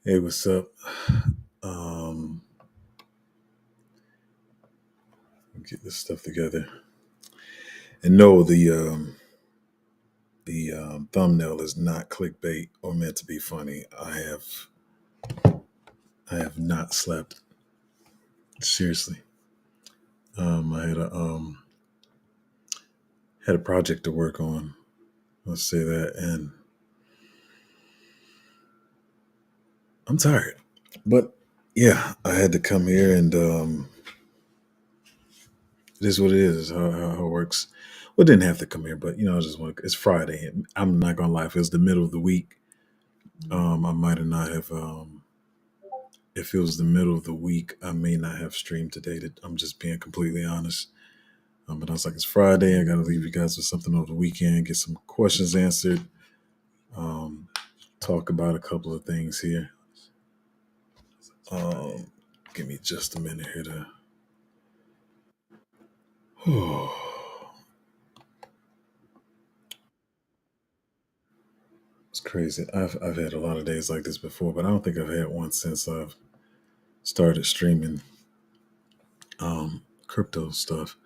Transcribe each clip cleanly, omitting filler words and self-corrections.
Hey, what's up? Um, get this stuff together. And no, the thumbnail is not clickbait or meant to be funny. I have not slept. Seriously. I had a project to work on. Let's say that, and I'm tired. But yeah, I had to come here, and it is what it is. How it works. Well, I didn't have to come here, but I just want. It's Friday. And I'm not gonna lie. If it was the middle of the week, I might have not have. If it was the middle of the week, I may not have streamed today. I'm just being completely honest. But I was like, it's Friday. I got to leave you guys with something over the weekend, get some questions answered, um, talk about a couple of things here. Um, Give me just a minute here to. It's crazy. I've had a lot of days like this before, but I don't think I've had one since I've started streaming crypto stuff.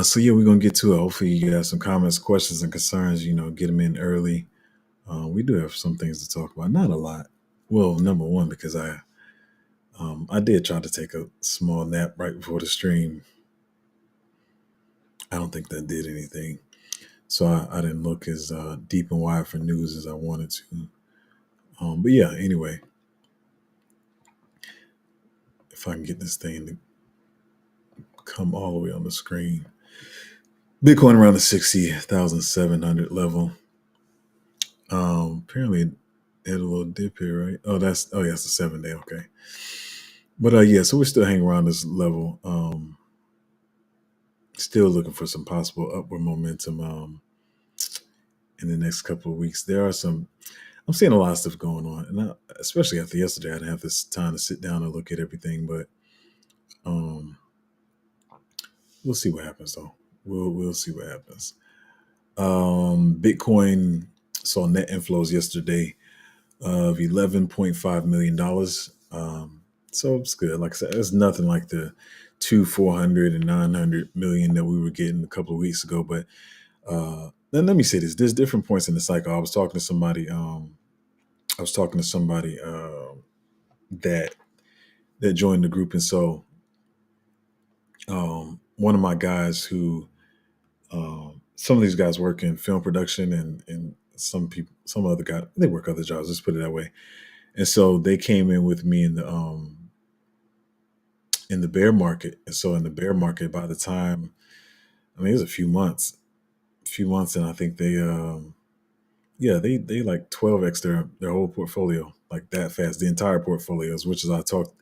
So yeah, we're gonna get to it. Hopefully, you guys some comments, questions, and concerns. Get them in early. We do have some things to talk about. Not a lot. Well, number one, because I did try to take a small nap right before the stream. I don't think that did anything. So I didn't look as deep and wide for news as I wanted to. But yeah, anyway, if I can get this thing to come all the way on the screen. Bitcoin around the 60,700 level. Apparently it had a little dip here, right? Yeah, it's a 7 day. Okay. But yeah, so we're still hanging around this level. Still looking for some possible upward momentum in the next couple of weeks. I'm seeing a lot of stuff going on, and especially after yesterday, I didn't have this time to sit down and look at everything. But um, we'll see what happens, though. We'll see what happens. Bitcoin saw net inflows yesterday of $11.5 million. So it's good. Like I said, it's nothing like the 400 and 900 million that we were getting a couple of weeks ago. But then let me say this: there's different points in the cycle. I was talking to somebody. That joined the group, and so one of my guys who some of these guys work in film production, and some other guy, they work other jobs. Let's put it that way. And so they came in with me in the bear market. And so in the bear market, by the time, I mean, it was a few months, and I think they like 12x their whole portfolio like that fast, the entire portfolios, which is I talked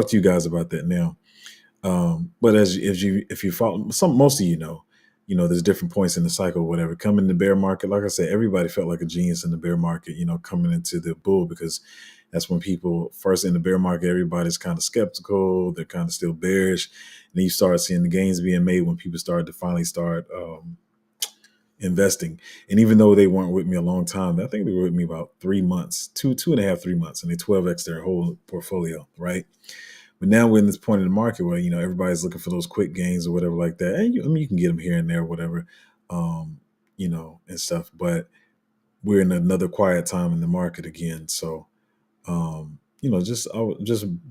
to you guys about that now. But if you follow most of there's different points in the cycle, whatever. Coming in the bear market, like I said, everybody felt like a genius in the bear market, coming into the bull, because that's when people first in the bear market, everybody's kind of skeptical, they're kind of still bearish. And then you start seeing the gains being made when people started to finally start investing. And even though they weren't with me a long time, I think they were with me about 3 months, two and a half, 3 months, and they 12x their whole portfolio, right? But now we're in this point in the market where everybody's looking for those quick gains or whatever like that. And you can get them here and there, whatever, and stuff. But we're in another quiet time in the market again. So, just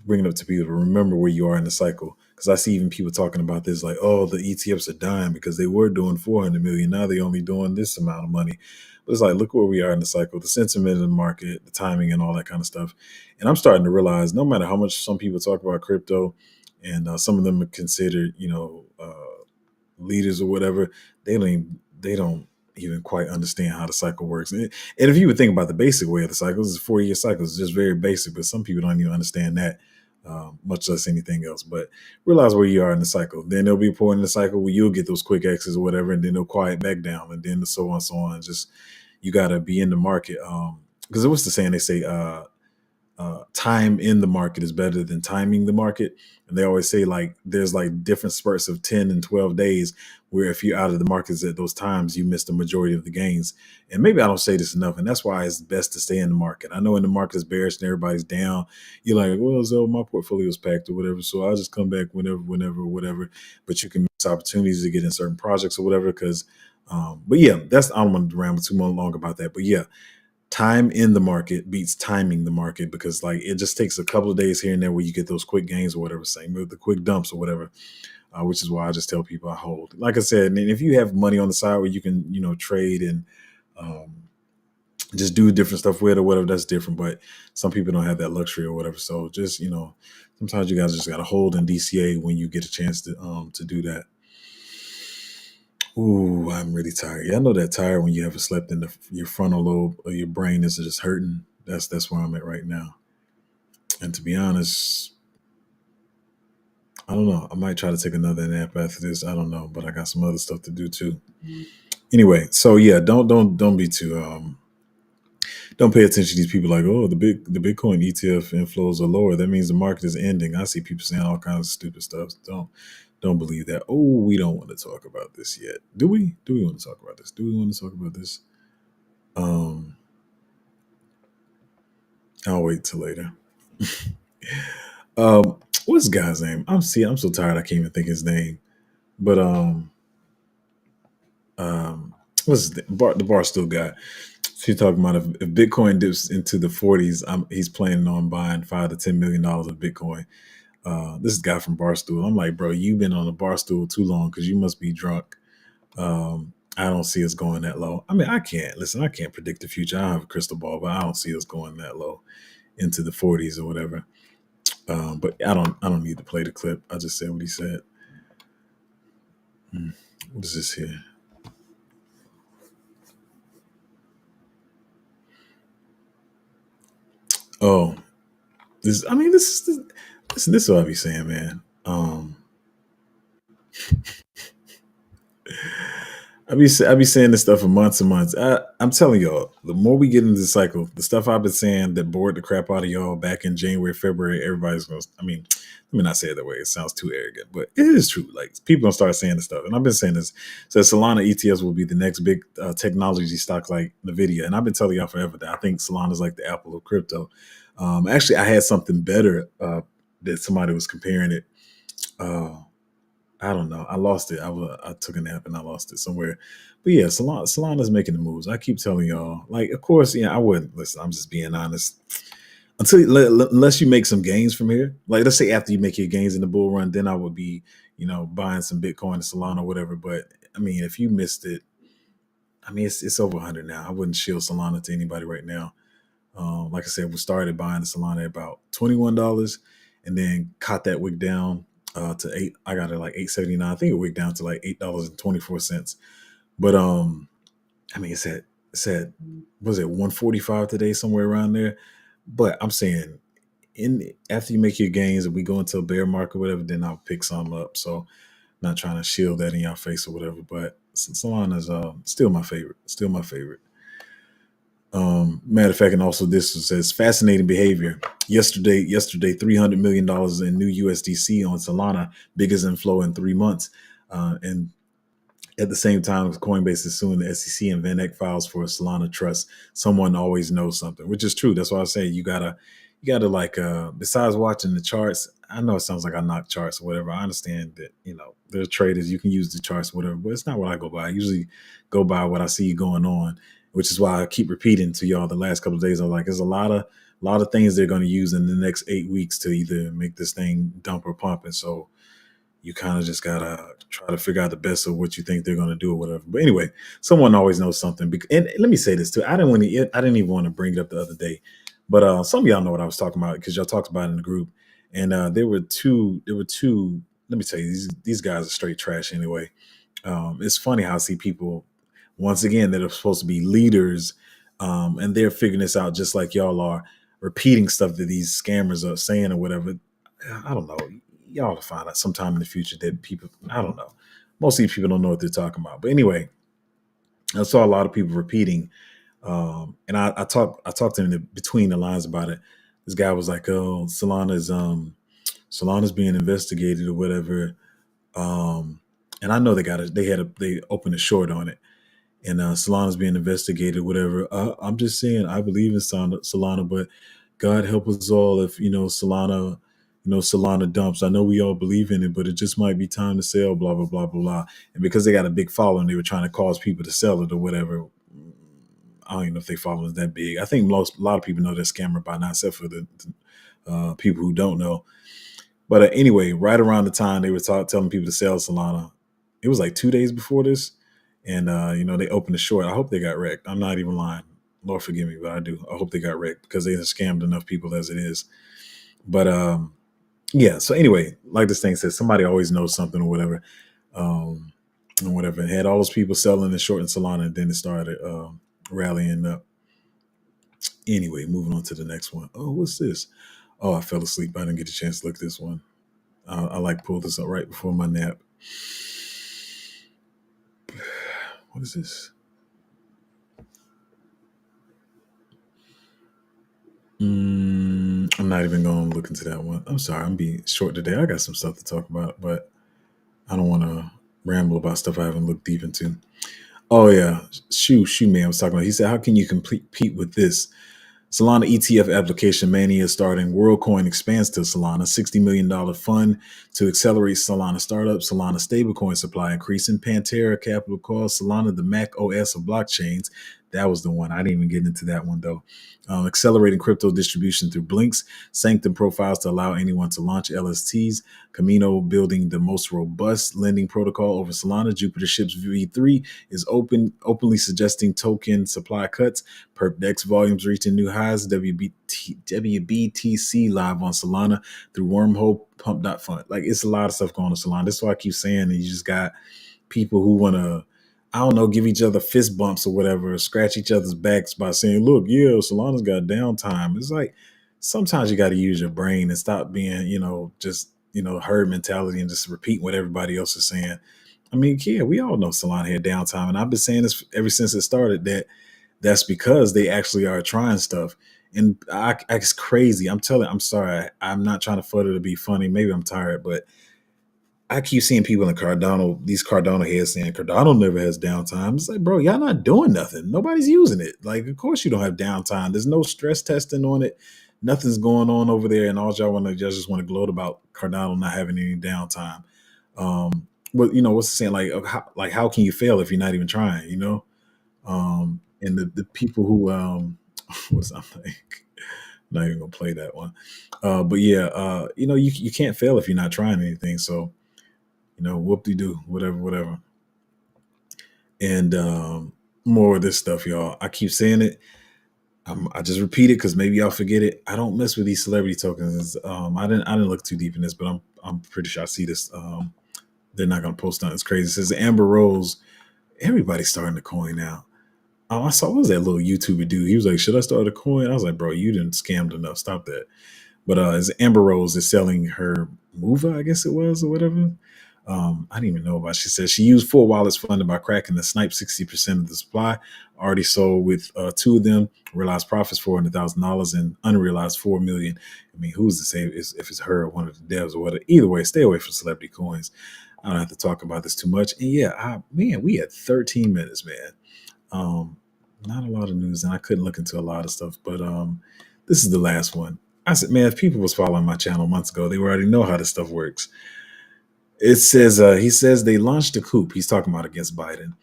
bring it up to people to remember where you are in the cycle. Because I see even people talking about this, like, oh, the ETFs are dying because they were doing 400 million. Now they only doing this amount of money. But it's like, look where we are in the cycle, the sentiment in the market, the timing, and all that kind of stuff. And I'm starting to realize, no matter how much some people talk about crypto, and some of them are considered, leaders or whatever, they don't even quite understand how the cycle works. And if you would think about the basic way of the cycle, it's a 4-year cycle. It's just very basic, but some people don't even understand that, much less anything else. But realize where you are in the cycle. Then there'll be a point in the cycle where you'll get those quick X's or whatever, and then they'll quiet back down, and then so on, so on. Just you got to be in the market. Because what's the saying? They say time in the market is better than timing the market. And they always say like there's like different spurts of 10 and 12 days where if you're out of the markets at those times, you miss the majority of the gains. And maybe I don't say this enough, and that's why it's best to stay in the market. I know when the market is bearish and everybody's down, you're like, well, so my portfolio is packed or whatever, so I'll just come back whenever, whatever. But you can miss opportunities to get in certain projects or whatever. Because, but yeah, that's I don't want to ramble too long about that. But yeah, time in the market beats timing the market, because like it just takes a couple of days here and there where you get those quick gains or whatever, same with the quick dumps or whatever. Which is why I just tell people I hold. Like I said, and if you have money on the side where you can, trade and um, just do different stuff with or whatever, that's different. But some people don't have that luxury or whatever. So just, sometimes you guys just got to hold in DCA when you get a chance to do that. Ooh, I'm really tired. Yeah, I know that tired when you haven't slept in your frontal lobe or your brain is just hurting. That's where I'm at right now. And to be honest, I don't know. I might try to take another nap after this. I don't know, but I got some other stuff to do too. Anyway, so yeah, don't be too don't pay attention to these people like, oh, the Bitcoin ETF inflows are lower. That means the market is ending. I see people saying all kinds of stupid stuff. Don't believe that. Oh, we don't want to talk about this yet. Do we? Do we want to talk about this? Do we want to talk about this? Um, I'll wait till later. What's the guy's name? I'm so tired I can't even think his name. But um what's his name? The bar still guy. She's talking about if Bitcoin dips into the 40s, he's planning on buying $5 to $10 million of Bitcoin. This is a guy from Barstool. I'm like, bro, you've been on the Barstool too long because you must be drunk. I don't see us going that low. I mean, I can't predict the future. I don't have a crystal ball, but I don't see us going that low into the 40s or whatever. But I don't need to play the clip. I just said what he said. What is this here? Oh, this is what I be saying, man. I be saying this stuff for months and months. I'm telling y'all, the more we get into the cycle, the stuff I've been saying that bored the crap out of y'all back in January, February, everybody's gonna. I mean, let me not say it that way. It sounds too arrogant, but it is true. Like people gonna start saying this stuff, and I've been saying this. So Solana ETFs will be the next big technology stock like Nvidia, and I've been telling y'all forever that I think Solana is like the Apple of crypto. Actually, I had something better that somebody was comparing it. Uh, I don't know. I lost it. I took a nap and I lost it somewhere. But yeah, Solana's making the moves. I keep telling y'all. Like, of course, yeah, I wouldn't listen. I'm just being honest. Unless you make some gains from here. Like, let's say after you make your gains in the bull run, then I would be, buying some Bitcoin and Solana or whatever. But I mean, if you missed it, I mean, it's over 100 now. I wouldn't shield Solana to anybody right now. Like I said, we started buying the Solana at about $21, and then caught that wick down to eight. I got it like 8.79. I think it wicked down to like $8.24. But I mean, it said was it 145 today, somewhere around there. But I'm saying, in after you make your gains and we go into a bear market or whatever, then I'll pick some up. So not trying to shield that in your face or whatever. But Solana's still my favorite. Still my favorite. Matter of fact, and also this says fascinating behavior. Yesterday, $300 million in new USDC on Solana, biggest inflow in 3 months. And at the same time, Coinbase is suing the SEC and VanEck files for a Solana trust. Someone always knows something, which is true. That's why I say you gotta like besides watching the charts. I know it sounds like I knock charts or whatever. I understand that there's traders, you can use the charts or whatever, but it's not what I go by. I usually go by what I see going on, which is why I keep repeating to y'all the last couple of days. I'm like, there's a lot of things they're going to use in the next 8 weeks to either make this thing dump or pump, and so you kind of just gotta try to figure out the best of what you think they're going to do or whatever. But anyway, someone always knows something. And let me say this too. I didn't even want to bring it up the other day, but some of y'all know what I was talking about because y'all talked about it in the group. And there were two. Let me tell you, these guys are straight trash anyway. It's funny how I see people once again that are supposed to be leaders, and they're figuring this out just like y'all are, repeating stuff that these scammers are saying or whatever. I don't know. Y'all will find out sometime in the future that people, I don't know. Most of these people don't know what they're talking about. But anyway, I saw a lot of people repeating, and I talked to them between the lines about it. this guy was like, "Oh, Solana's being investigated or whatever." Um, and I know they opened a short on it, and Solana's being investigated, whatever. I'm just saying, I believe in Solana, but God help us all if Solana dumps. I know we all believe in it, but it just might be time to sell. Blah blah blah blah blah. And because they got a big following, they were trying to cause people to sell it or whatever. I don't even know if they follow it that big. I think a lot of people know they're scammer by now, except for the people who don't know. But anyway, right around the time they were telling people to sell Solana, it was like 2 days before this, and they opened the short. I hope they got wrecked. I'm not even lying. Lord forgive me, but I do. I hope they got wrecked because they have scammed enough people as it is. But yeah. So anyway, like this thing says, somebody always knows something or whatever, and whatever. It had all those people selling the short in Solana, and then it started rallying up. Anyway, moving on to the next one. Oh, what's this? Oh, I fell asleep. I didn't get a chance to look at this one. I like pulled this up right before my nap. What is this? I'm not even going to look into that one. I'm sorry. I'm being short today. I got some stuff to talk about, but I don't want to ramble about stuff I haven't looked deep into. Oh yeah, Shoe Man was talking about. He said, "How can you compete with this? Solana ETF application mania starting. WorldCoin expands to Solana. $60 million fund to accelerate Solana startup. Solana stablecoin supply increasing. Pantera capital calls Solana the Mac OS of blockchains." That was the one. I didn't even get into that one though. Accelerating crypto distribution through Blinks. Sanctum profiles to allow anyone to launch LSTs. Camino building the most robust lending protocol over Solana. Jupiter Ships V3 is openly suggesting token supply cuts. Perp volumes reaching new highs. WBTC live on Solana through Wormhole Pump.fund. Like, it's a lot of stuff going on Solana. That's why I keep saying that you just got people who want to, I don't know, give each other fist bumps or whatever, or scratch each other's backs by saying, "Look, yeah, Solana's got downtime." It's like sometimes you got to use your brain and stop being, just herd mentality and just repeat what everybody else is saying. I mean, yeah, we all know Solana had downtime, and I've been saying this ever since it started, that's because they actually are trying stuff. And it's crazy. I'm sorry. I'm not trying to flutter to be funny. Maybe I'm tired, but I keep seeing people in these Cardano heads saying Cardano never has downtime. It's like, bro, y'all not doing nothing. Nobody's using it. Like, of course you don't have downtime. There's no stress testing on it. Nothing's going on over there. And all y'all just want to gloat about Cardano not having any downtime. But what's the saying? How can you fail if you're not even trying, and the people who what's I'm like, not even gonna play that one. But yeah, you can't fail if you're not trying anything. So, whoop de doo, whatever. And more of this stuff, y'all. I keep saying it. I just repeat it because maybe y'all forget it. I don't mess with these celebrity tokens. I didn't look too deep in this, but I'm pretty sure I see this. They're not gonna post on. It's crazy. It says Amber Rose. Everybody's starting to coin now. I saw, what was that little YouTuber dude? He was like, "Should I start a coin?" I was like, "Bro, you didn't scammed enough. Stop that." But as Amber Rose is selling her Mova, I guess it was, or whatever. I didn't even know about it. She said she used 4 wallets funded by Kraken to snipe 60% of the supply. Already sold with 2 of them. Realized profits $400,000 and unrealized $4 million. I mean, who's to say if it's her or one of the devs or whatever? Either way, stay away from celebrity coins. I don't have to talk about this too much. And yeah, we had 13 minutes, man. Not a lot of news, and I couldn't look into a lot of stuff, but this is the last one. I said, man, if people was following my channel months ago, they already know how this stuff works. It says he says they launched a coup. He's talking about against Biden.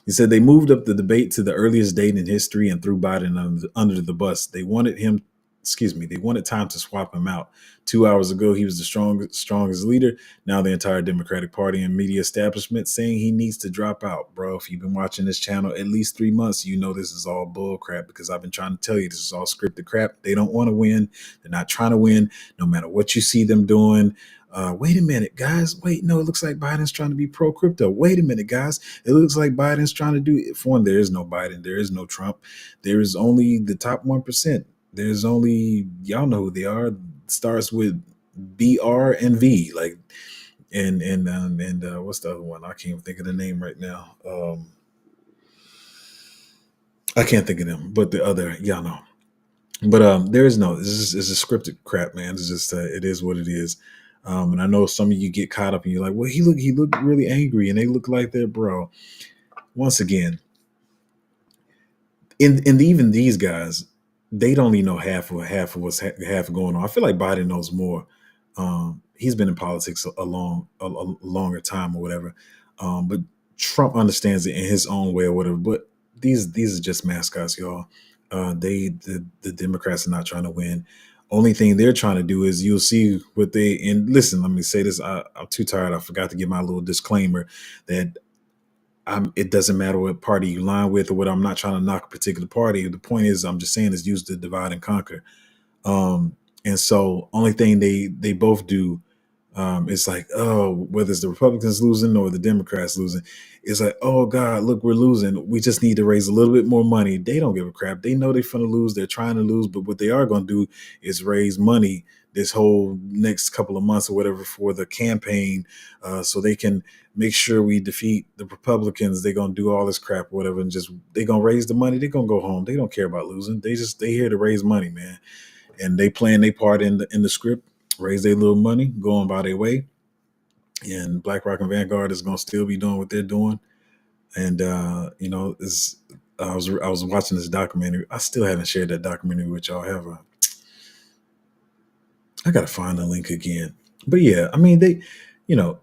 He said they moved up the debate to the earliest date in history and threw Biden under the bus. They wanted time to swap him out. 2 hours ago, he was the strongest leader. Now the entire Democratic Party and media establishment saying he needs to drop out. Bro, if you've been watching this channel at least 3 months, you know this is all bull crap because I've been trying to tell you this is all scripted crap. They don't want to win. They're not trying to win, no matter what you see them doing. Wait a minute, guys. Wait, no, it looks like Biden's trying to be pro-crypto. Wait a minute, guys. It looks like Biden's trying to do it. For one, there is no Biden. There is no Trump. There is only the top 1%. There's only, y'all know who they are. Starts with BR and V. Like, and what's the other one? I can't even think of the name right now. I can't think of them, but the other, y'all know. But there is no. It's a scripted crap, man. It's just it is what it is. And I know some of you get caught up and you're like, well, he looked really angry, and they look like that, bro. Once again, in even these guys, they don't even know half of what's half going on. I feel like Biden knows more. He's been in politics a longer time or whatever. But Trump understands it in his own way or whatever. But these are just mascots, y'all. The Democrats are not trying to win. Only thing they're trying to do is you'll see what they and listen. Let me say this. I'm too tired. I forgot to give my little disclaimer that it doesn't matter what party you line with or what. I'm not trying to knock a particular party. The point is, I'm just saying is use to divide and conquer. And so only thing they both do is like, oh, whether it's the Republicans losing or the Democrats losing, it's like, oh God, look, we're losing. We just need to raise a little bit more money. They don't give a crap. They know they're going to lose. They're trying to lose, but what they are going to do is raise money this whole next couple of months or whatever for the campaign, so they can make sure we defeat the Republicans. They're going to do all this crap or whatever, and just they're going to raise the money. They're going to go home. They don't care about losing. They here to raise money, man, and they playing their part in the script, raise their little money, going by their way, and BlackRock and Vanguard is going to still be doing what they're doing. And is I was watching this documentary. I still haven't shared that documentary with y'all. Have I gotta find the link again. But yeah, I mean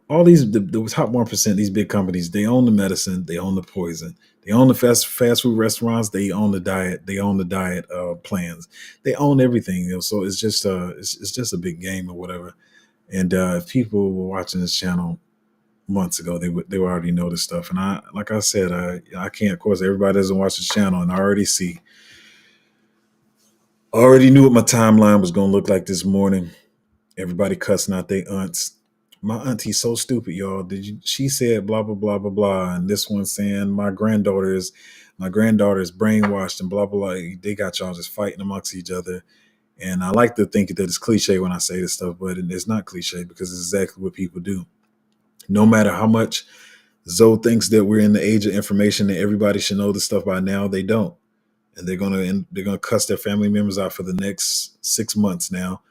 all these the top 1%, these big companies, they own the medicine, they own the poison, they own the fast food restaurants, they own the diet plans, they own everything. So it's just it's just a big game or whatever. And if people were watching this channel months ago, they would already know this stuff. And I like I said, I can't. Of course, everybody doesn't watch the channel, and I already knew what my timeline was going to look like this morning. Everybody cussing out their aunts. My auntie's so stupid, y'all. She said blah blah blah blah blah, and this one saying my granddaughter is brainwashed and blah blah blah. They got y'all just fighting amongst each other. And I like to think that it's cliche when I say this stuff, but it's not cliche because it's exactly what people do. No matter how much Zoe thinks that we're in the age of information and everybody should know this stuff by now, they don't, and they're gonna cuss their family members out for the next 6 months now.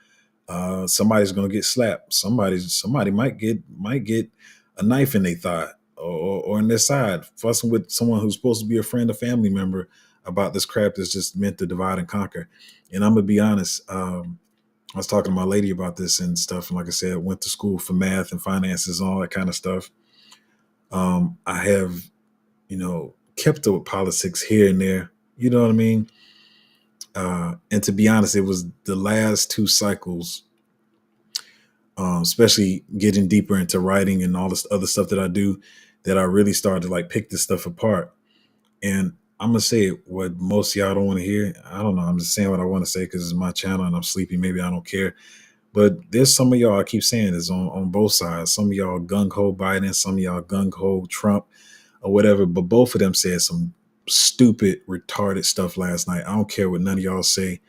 Somebody's gonna get slapped. Somebody might get a knife in their thigh or in their side, fussing with someone who's supposed to be a friend or family member about this crap that's just meant to divide and conquer. And I'm gonna be honest. I was talking to my lady about this and stuff, and like I said, went to school for math and finances and all that kind of stuff. I have, kept up with politics here and there. You know what I mean? And to be honest, it was the last two cycles, especially getting deeper into writing and all this other stuff that I do, that I really started to like pick this stuff apart. And I'm gonna say it, what most of y'all don't want to hear. I don't know. I'm just saying what I want to say because it's my channel and I'm sleepy. Maybe I don't care. But there's some of y'all, I keep saying this on both sides. Some of y'all gung ho Biden, some of y'all gung ho Trump or whatever. But both of them said some stupid, retarded stuff last night. I don't care what none of y'all say.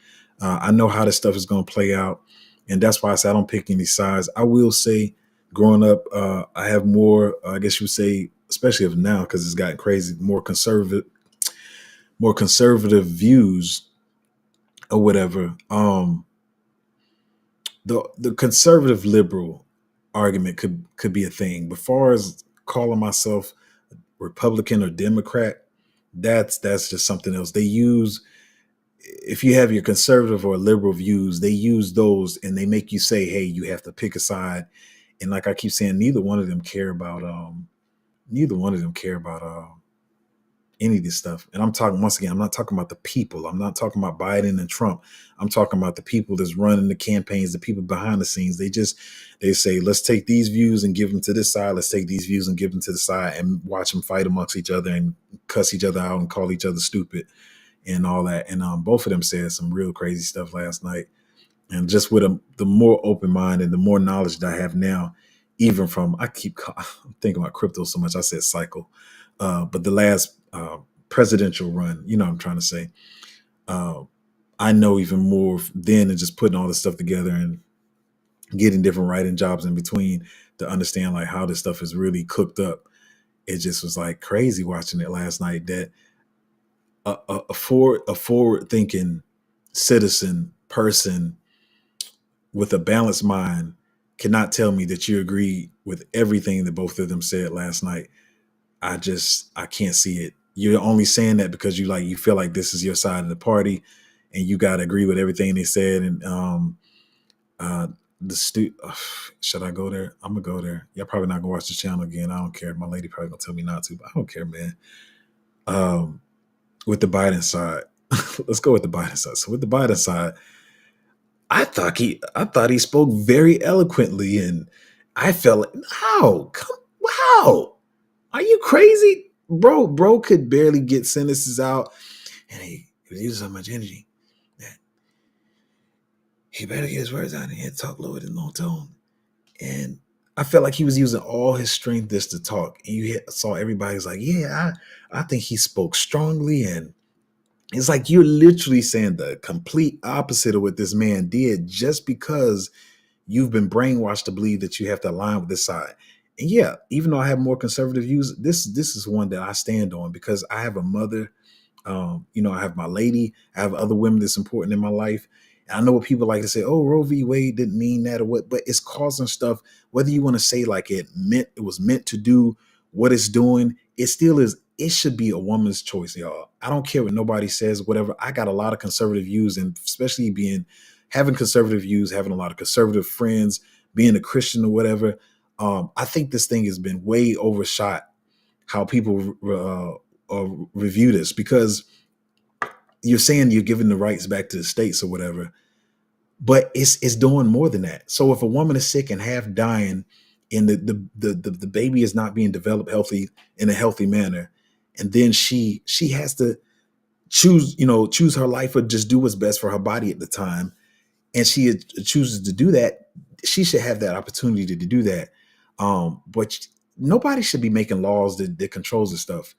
I know how this stuff is going to play out. And that's why I say I don't pick any sides. I will say, growing up, I have more, I guess you would say, especially of now, because it's gotten crazy, more conservative views or whatever. The conservative liberal argument could be a thing. But far as calling myself Republican or Democrat, that's just something else. They use, if you have your conservative or liberal views, they use those and they make you say, hey, you have to pick a side. And like I keep saying, neither one of them care about any of this stuff. And I'm talking, once again, I'm not talking about the people. I'm not talking about Biden and Trump. I'm talking about the people that's running the campaigns, the people behind the scenes. They say, let's take these views and give them to this side. Let's take these views and give them to the side and watch them fight amongst each other and cuss each other out and call each other stupid and all that. And both of them said some real crazy stuff last night. And just with the more open mind and the more knowledge that I have now, even from, I'm thinking about crypto so much, I said cycle. But the last presidential run, you know what I'm trying to say. I know even more then and just putting all this stuff together and getting different writing jobs in between to understand like how this stuff is really cooked up. It just was like crazy watching it last night that a forward thinking citizen person with a balanced mind cannot tell me that you agree with everything that both of them said last night. I can't see it. You're only saying that because you feel like this is your side of the party, and you got to agree with everything they said. And uh, should I go there? I'm gonna go there. Y'all probably not gonna watch the channel again. I don't care. My lady probably gonna tell me not to, but I don't care, man. Um, with the Biden side, let's go with the Biden side. So with the Biden side, I thought he spoke very eloquently, and I felt like, wow, are you crazy, bro? Bro could barely get sentences out, and he was using so much energy that he better get his words out and he had to talk lower than low tone. And I felt like he was using all his strength just to talk. And saw everybody's like, yeah, I think he spoke strongly. And it's like you're literally saying the complete opposite of what this man did just because you've been brainwashed to believe that you have to align with this side. And yeah, even though I have more conservative views, this is one that I stand on because I have a mother. I have my lady. I have other women that's important in my life. And I know what people like to say, oh, Roe v. Wade didn't mean that or what, but it's causing stuff. Whether you want to say like it was meant to do what it's doing, it still is. It should be a woman's choice, y'all. I don't care what nobody says, whatever. I got a lot of conservative views, and especially having conservative views, having a lot of conservative friends, being a Christian or whatever. I think this thing has been way overshot how people review this because you're saying you're giving the rights back to the states or whatever, but it's doing more than that. So if a woman is sick and half dying, and the baby is not being developed healthy in a healthy manner, and then she has to choose her life or just do what's best for her body at the time, and she chooses to do that, she should have that opportunity to do that. But nobody should be making laws that controls this stuff.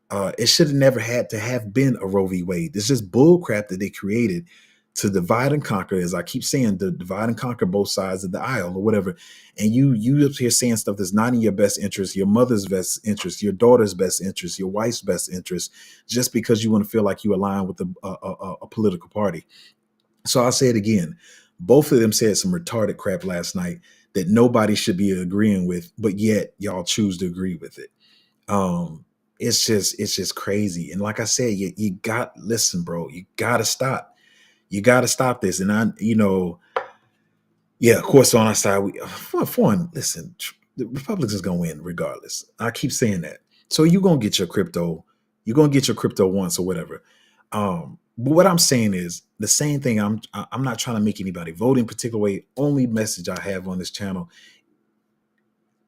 It should have never had to have been a Roe v. Wade. It's just bull crap that they created to divide and conquer. As I keep saying, to divide and conquer both sides of the aisle or whatever. And you up here saying stuff that's not in your best interest, your mother's best interest, your daughter's best interest, your wife's best interest, just because you want to feel like you align with a political party. So I'll say it again. Both of them said some retarded crap last night that nobody should be agreeing with, but yet y'all choose to agree with it. Um, it's just crazy. And like I said, you got listen, bro, you gotta stop. You gotta stop this. And yeah, of course, on our side, for one, listen, the Republicans is gonna win regardless. I keep saying that. So you're gonna get your crypto, once or whatever. But what I'm saying is the same thing. I'm not trying to make anybody vote in a particular way. Only message I have on this channel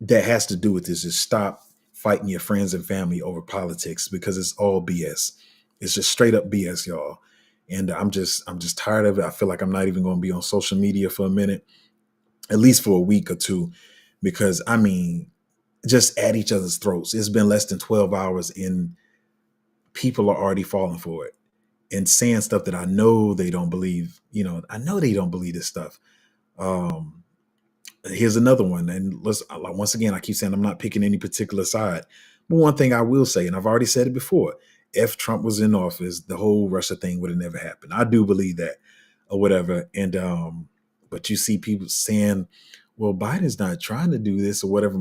that has to do with this is stop fighting your friends and family over politics because it's all BS. It's just straight up BS, y'all. And I'm just tired of it. I feel like I'm not even going to be on social media for a minute, at least for a week or two, because I mean, just at each other's throats. It's been less than 12 hours and people are already falling for it and saying stuff that I know they don't believe. I know they don't believe this stuff. Um, Here's another one. And once again, I keep saying I'm not picking any particular side. But one thing I will say, and I've already said it before, if Trump was in office, the whole Russia thing would have never happened. I do believe that or whatever. And but you see people saying, well, Biden's not trying to do this or whatever.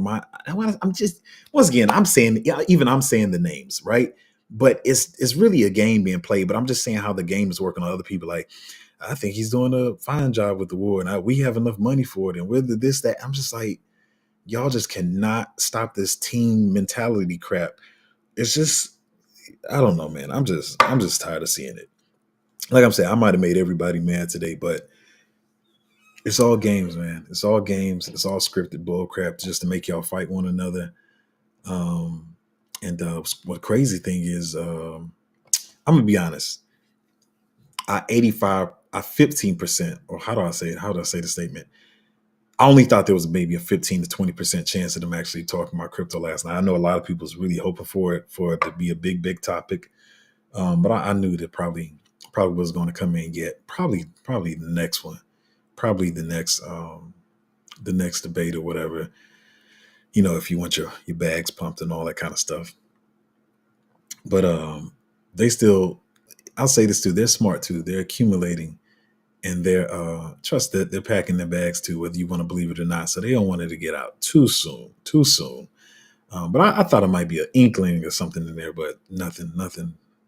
I'm just once again, I'm saying, yeah, even I'm saying the names, right? But it's really a game being played. But I'm just saying how the game is working on other people. Like, I think he's doing a fine job with the war, and we have enough money for it. And whether this, that, I'm just like, y'all just cannot stop this team mentality crap. It's just, I don't know, man. I'm just tired of seeing it. Like I'm saying, I might have made everybody mad today, but it's all games, man. It's all games. It's all scripted bull crap just to make y'all fight one another. Um, and what crazy thing is, I'm gonna be honest. I 15%, or how do I say it? How do I say the statement? I only thought there was maybe a 15 to 20% chance of them actually talking about crypto last night. I know a lot of people was really hoping for it to be a big topic. But I knew that probably was going to come in yet. Probably the next one. Probably the next debate or whatever. If you want your bags pumped and all that kind of stuff. But they still I'll say this too. They're smart too. They're accumulating, and they're trust that they're packing their bags too, whether you want to believe it or not. So they don't want it to get out too soon. Too soon. But I thought it might be an inkling or something in there, but nothing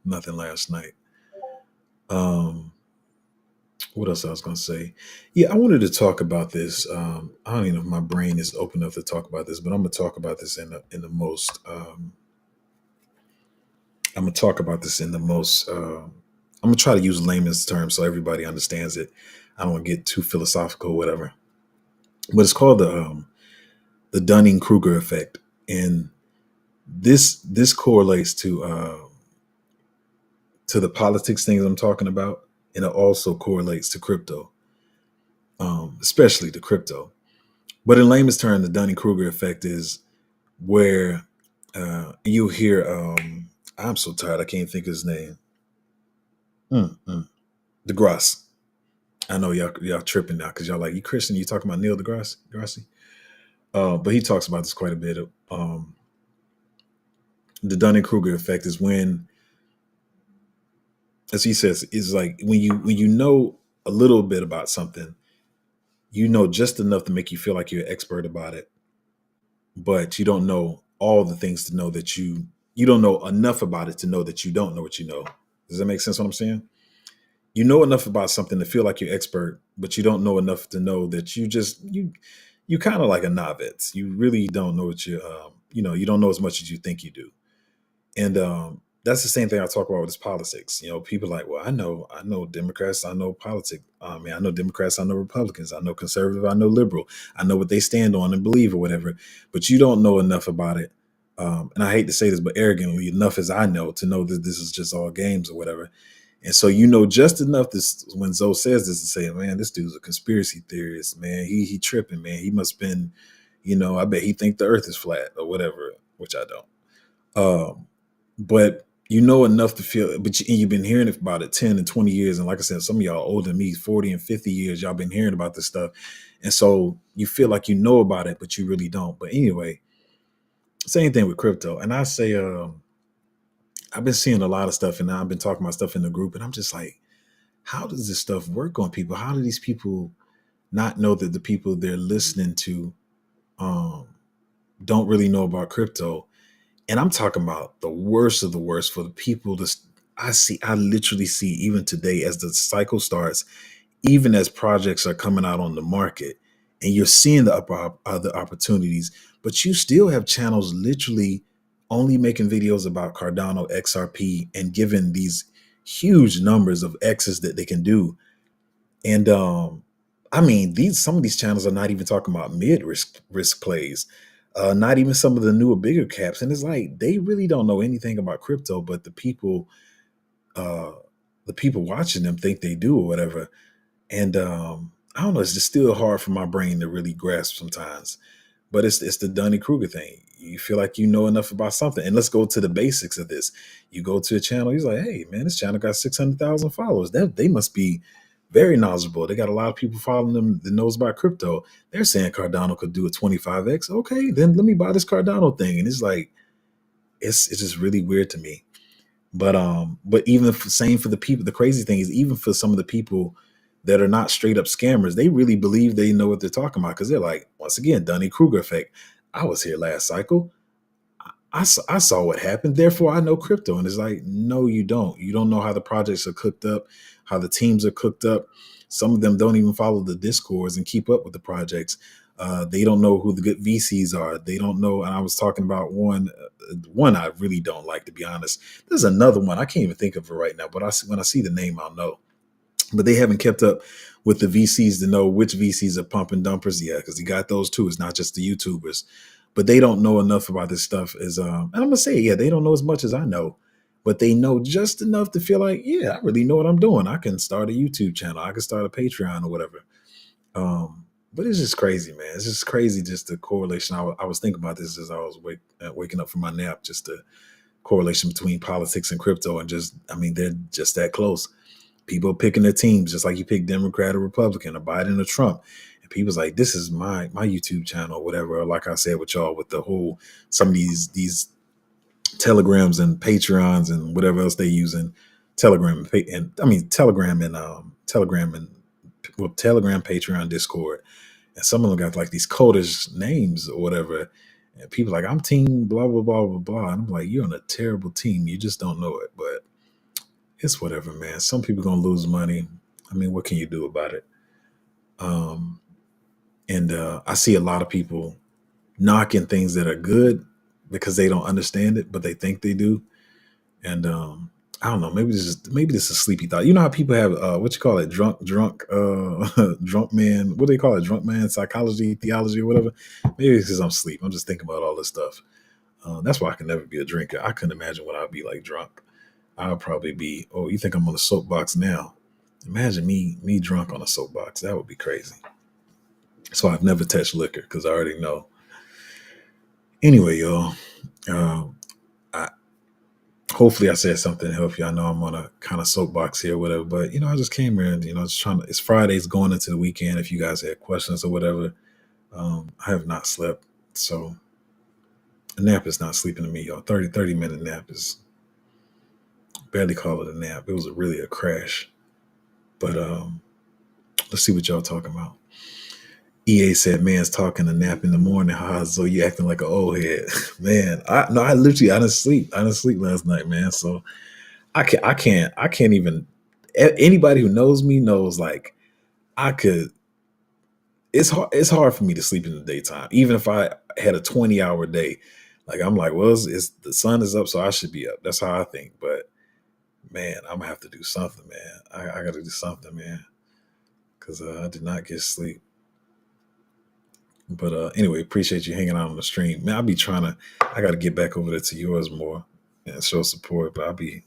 last night. Um, what else I was going to say? Yeah, I wanted to talk about this. I don't even know if my brain is open enough to talk about this, but I'm going to talk about this in the most. I'm going to talk about this in the most. I'm going to try to use layman's terms so everybody understands it. I don't want to get too philosophical, or whatever. But it's called the Dunning Kruger effect, and this correlates to the politics things I'm talking about, and it also correlates to crypto, especially to crypto. But in layman's term, the Dunning Kruger effect is where you hear. I'm so tired. I can't think of his name. DeGrasse. I know y'all tripping now because y'all like, you Christian. You talking about Neil deGrasse? Degrassi? But he talks about this quite a bit. The Dunning Kruger effect is when, as he says, is like when you know a little bit about something, you know just enough to make you feel like you're an expert about it, but you don't know all the things to know that you don't know enough about it to know that you don't know what you know. Does that make sense what I'm saying? You know enough about something to feel like you're expert, but you don't know enough to know that you kind of like a novice. You really don't know what you don't know as much as you think you do. And that's the same thing I talk about with this politics. People are like, well, I know Democrats, I know politics. I know Democrats, I know Republicans, I know conservative, I know liberal, I know what they stand on and believe or whatever. But you don't know enough about it. And I hate to say this, but arrogantly enough as I know to know that this is just all games or whatever. And so you know just enough this when Zoe says this to say, man, this dude's a conspiracy theorist, man. He tripping, man. He must have been, I bet he think the earth is flat or whatever, which I don't. But you know enough to feel, you've been hearing about it 10 and 20 years. And like I said, some of y'all older than me, 40 and 50 years, y'all been hearing about this stuff. And so you feel like you know about it, but you really don't. But anyway, same thing with crypto. And I say, I've been seeing a lot of stuff, and I've been talking about stuff in the group, and I'm just like, how does this stuff work on people? How do these people not know that the people they're listening to um, don't really know about crypto? And I'm talking about the worst of the worst for the people that I literally see even today as the cycle starts, even as projects are coming out on the market and you're seeing the other opportunities, but you still have channels literally only making videos about Cardano XRP and giving these huge numbers of X's that they can do. And some of these channels are not even talking about mid risk plays, not even some of the newer bigger caps. And it's like they really don't know anything about crypto, but uh, the people watching them think they do or whatever. And I don't know, it's just still hard for my brain to really grasp sometimes. But it's the Dunning Kruger thing. You feel like you know enough about something. And let's go to the basics of this. You go to a channel, he's like, hey man, this channel got 600,000 followers. They must be very knowledgeable. They got a lot of people following them that knows about crypto. They're saying Cardano could do a 25x. Okay, then let me buy this Cardano thing. And it's like, it's just really weird to me. But even same for the people, the crazy thing is even for some of the people that are not straight up scammers, they really believe they know what they're talking about because they're like, once again, Dunning Kruger effect. I was here last cycle. I saw what happened. Therefore, I know crypto. And it's like, no, you don't. You don't know how the projects are cooked up, how the teams are cooked up. Some of them don't even follow the discords and keep up with the projects. They don't know who the good VCs are. They don't know. And I was talking about one I really don't like, to be honest. There's another one. I can't even think of it right now, but when I see the name, I'll know. But they haven't kept up with the VCs to know which VCs are pumping dumpers. Yeah, because you got those too. It's not just the YouTubers. But they don't know enough about this stuff. And I'm gonna say, yeah, they don't know as much as I know, but they know just enough to feel like, yeah, I really know what I'm doing. I can start a YouTube channel. I can start a Patreon or whatever. But it's just crazy, man. It's just crazy, just the correlation. I was thinking about this as I was waking up from my nap, just the correlation between politics and crypto, and they're just that close. People picking their teams, just like you pick Democrat or Republican or Biden or Trump. And people's like, this is my YouTube channel or whatever. Or like I said with y'all, with the whole, some of these telegrams and Patreons and whatever else they're using Telegram and I mean Telegram and well, Telegram, Patreon, Discord, and some of them got like these coders names or whatever. And people like, I'm team blah blah blah blah blah. And I'm like, you're on a terrible team. You just don't know it. But it's whatever, man. Some people gonna lose money. I mean, what can you do about it? Um, and I see a lot of people knocking things that are good because they don't understand it, but they think they do. And I don't know, maybe this is a sleepy thought. You know how people have what you call it, drunk drunk man, what do they call it, drunk man psychology, theology, or whatever. Maybe it's because I'm asleep. I'm just thinking about all this stuff. That's why I can never be a drinker. I couldn't imagine what I'd be like drunk. I'll probably be, oh, you think I'm on a soapbox now? Imagine me drunk on a soapbox. That would be crazy. So I've never touched liquor because I already know. Anyway, y'all, uh, I, hopefully I said something to help you. I know I'm on a kind of soapbox here, or whatever, but I just came here and just trying to. It's Fridays going into the weekend. If you guys had questions or whatever, I have not slept, so a nap is not sleeping to me, y'all. 30 minute nap is barely call it a nap. It was really a crash. But let's see what y'all talking about. EA said, "Man's talking a nap in the morning. Haha, so you acting like an old head, man." I literally I didn't sleep. I didn't sleep last night, man. So I can't even. Anybody who knows me knows like I could. It's hard for me to sleep in the daytime, even if I had a 20-hour day. Like I'm like, well, it's the sun is up, so I should be up. That's how I think. But man, I'm gonna have to do something, man. I got to do something, man, because I did not get sleep. But anyway, appreciate you hanging out on the stream, man. I'll be trying to. I got to get back over there to yours more and show support. But I'll be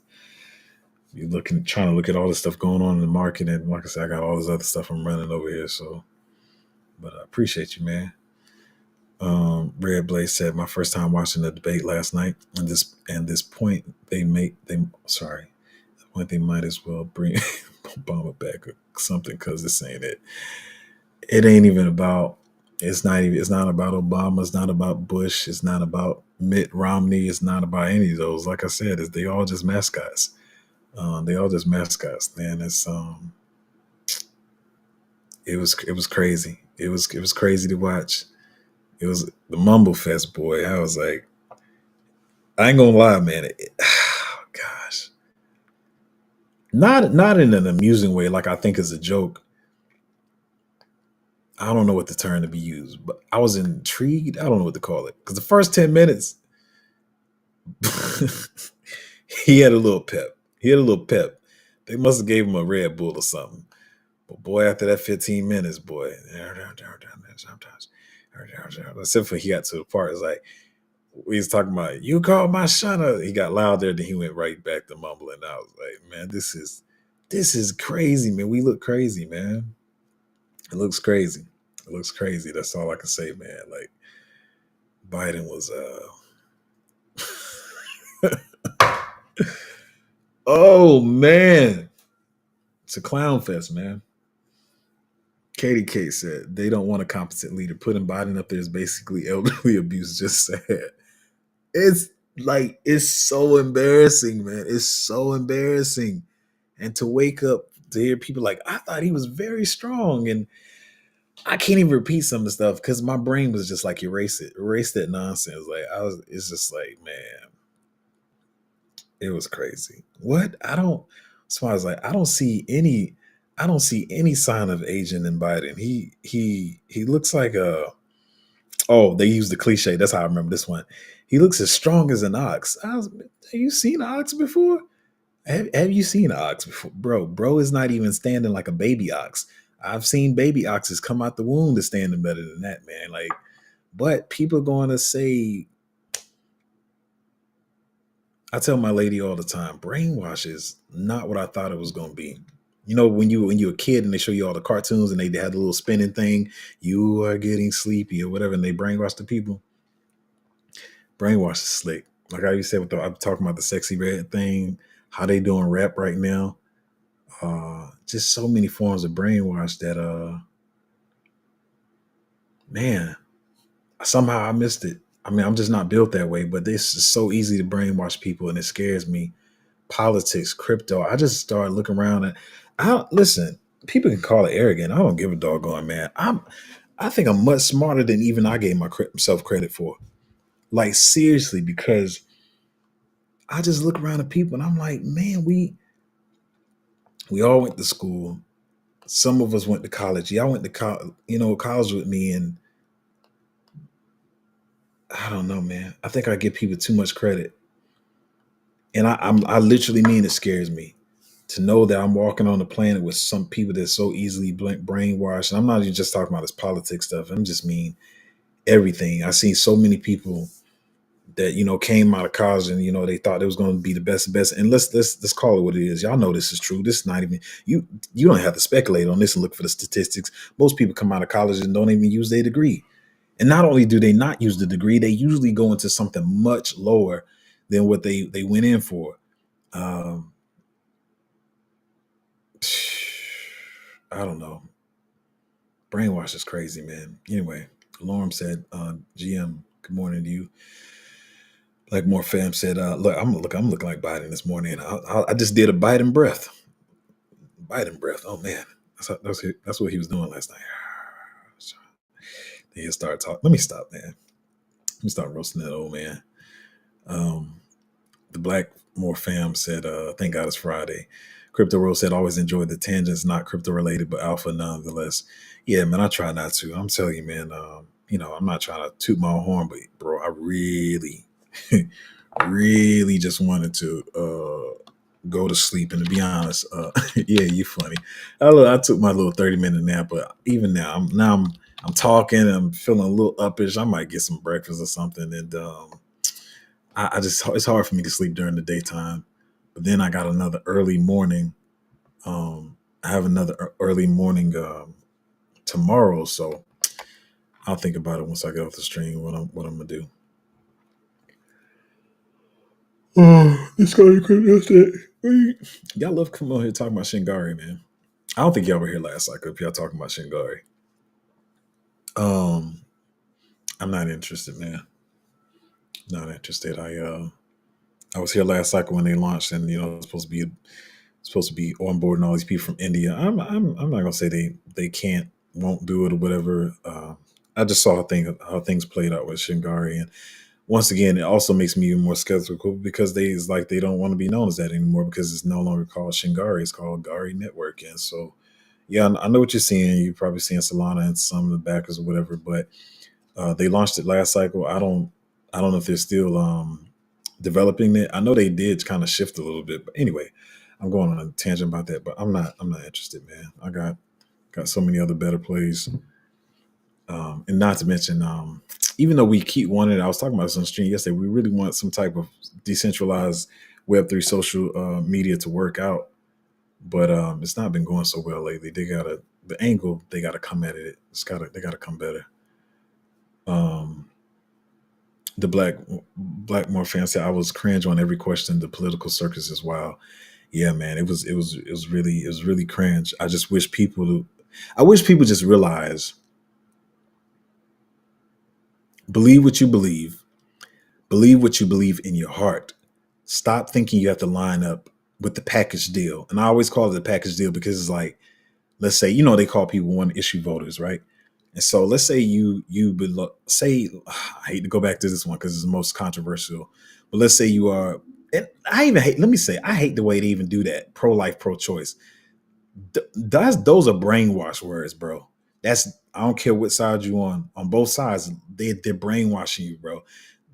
looking, trying to look at all the stuff going on in the market, and like I said, I got all this other stuff I'm running over here. So, but I appreciate you, man. Red Blaze said, "My first time watching the debate last night, and this point they sorry, the point they might as well bring Obama back or something because this ain't it. It ain't even about. It's not about Obama. It's not about Bush. It's not about Mitt Romney. It's not about any of those. Like I said, they all just mascots. They all just mascots, man. It was crazy. It was crazy to watch. It was the Mumble Fest, boy. I was like, I ain't gonna lie, man. Gosh, not in an amusing way, like I think is a joke. I don't know what the term to be used, but I was intrigued. I don't know what to call it because the first 10 minutes, he had a little pep. He had a little pep. They must have gave him a Red Bull or something. But boy, after that 15 minutes, boy, sometimes, except for he got to the part, it's like we was talking about, you called my son a-" He got loud there, then he went right back to mumbling. I was like, man, this is crazy, man. We look crazy, man. It looks crazy. It looks crazy. That's all I can say, man. Like Biden was oh man. It's a clown fest, man. Katie K said they don't want a competent leader. Putting Biden up there is basically elderly abuse. Just sad. It's like it's so embarrassing, man. It's so embarrassing. And to wake up to hear people like, I thought he was very strong, and I can't even repeat some of the stuff because my brain was just like, erase that nonsense. Like it's just like, man, it was crazy. What? I don't. So I was like, I don't see any sign of aging in Biden. He looks like a. Oh, they used the cliche. That's how I remember this one. He looks as strong as an ox. Have you seen an ox before? Have you seen an ox before, bro? Bro is not even standing like a baby ox. I've seen baby oxes come out the womb to standing better than that, man. Like, but people are going to say, I tell my lady all the time, brainwash is not what I thought it was going to be. You know, when you're a kid and they show you all the cartoons and they had the little spinning thing, you are getting sleepy or whatever, and they brainwash the people. Brainwash is slick. Like I said, I'm talking about the sexy red thing, how they doing rap right now. Just so many forms of brainwash that man, somehow I missed it. I mean, I'm just not built that way, but this is so easy to brainwash people, and it scares me. politics, crypto. I just started looking around and I listen. People can call it arrogant. I don't give a doggone, man. I think I'm much smarter than even I gave myself credit for. Like seriously, because I just look around at people and I'm like, man, we all went to school. Some of us went to college. Y'all went to college with me, and I don't know, man. I think I give people too much credit, and I literally mean it scares me to know that I'm walking on the planet with some people that's so easily brainwashed. And I'm not even just talking about this politics stuff. I'm just mean everything. I seen so many people that came out of college and they thought it was going to be the best. And let's call it what it is. Y'all know this is true. This is not even you don't have to speculate on this and look for the statistics. Most people come out of college and don't even use their degree. And not only do they not use the degree, they usually go into something much lower than what they went in for. Um, I don't know. Brainwash is crazy, man. Anyway, Lorm said, GM, good morning to you. Like more fam said, I'm looking like Biden this morning. I just did a Biden breath. Biden breath. Oh man, that's what he was doing last night. Then he started talking. Let me stop, man. Let me start roasting that old man. The Black More Fam said, thank God it's Friday. Crypto Rose said, always enjoy the tangents, not crypto related, but alpha nonetheless. Yeah, man, I try not to. I'm telling you, man, I'm not trying to toot my own horn, but bro, I really, really just wanted to go to sleep. And to be honest, yeah, you funny. I took my little 30-minute nap, but even now, I'm talking, and I'm feeling a little uppish. I might get some breakfast or something, and I just it's hard for me to sleep during the daytime. But then I got another early morning. I have another early morning tomorrow, so I'll think about it once I get off the stream. What I'm gonna do. Oh, it's gonna be crazy. Y'all love coming on here talking about Shingari, man. I don't think y'all were here last cycle if y'all talking about Shingari. Um, I'm not interested, man. Not interested. I was here last cycle when they launched, and it's supposed to be onboarding all these people from India. I'm not gonna say they can't won't do it or whatever. I just saw how things played out with Shingari, and once again, it also makes me even more skeptical because they don't want to be known as that anymore because it's no longer called Shingari. It's called Gari Network, and so yeah, I know what you're seeing. You're probably seeing Solana and some of the backers or whatever, but they launched it last cycle. I don't know if they're still developing it. I know they did kind of shift a little bit, but anyway, I'm going on a tangent about that. But I'm not interested, man. I got so many other better plays, and not to mention, even though we keep wanting, I was talking about this on the stream yesterday. We really want some type of decentralized Web3 social media to work out, but it's not been going so well lately. The angle they gotta come at it. They gotta come better. Um, the Blackmore fan said I was cringe on every question. The political circus is wild. Yeah, man, it was really cringe. I wish people just realize, believe what you believe what you believe in your heart. Stop thinking you have to line up with the package deal. And I always call it a package deal because it's like, let's say, they call people one issue voters, right? And so let's say say I hate to go back to this one because it's the most controversial, but let's say you are, and let me say, I hate the way they even do that. Pro-life, pro-choice. Those are brainwash words, bro. I don't care what side you on both sides, they're brainwashing you, bro.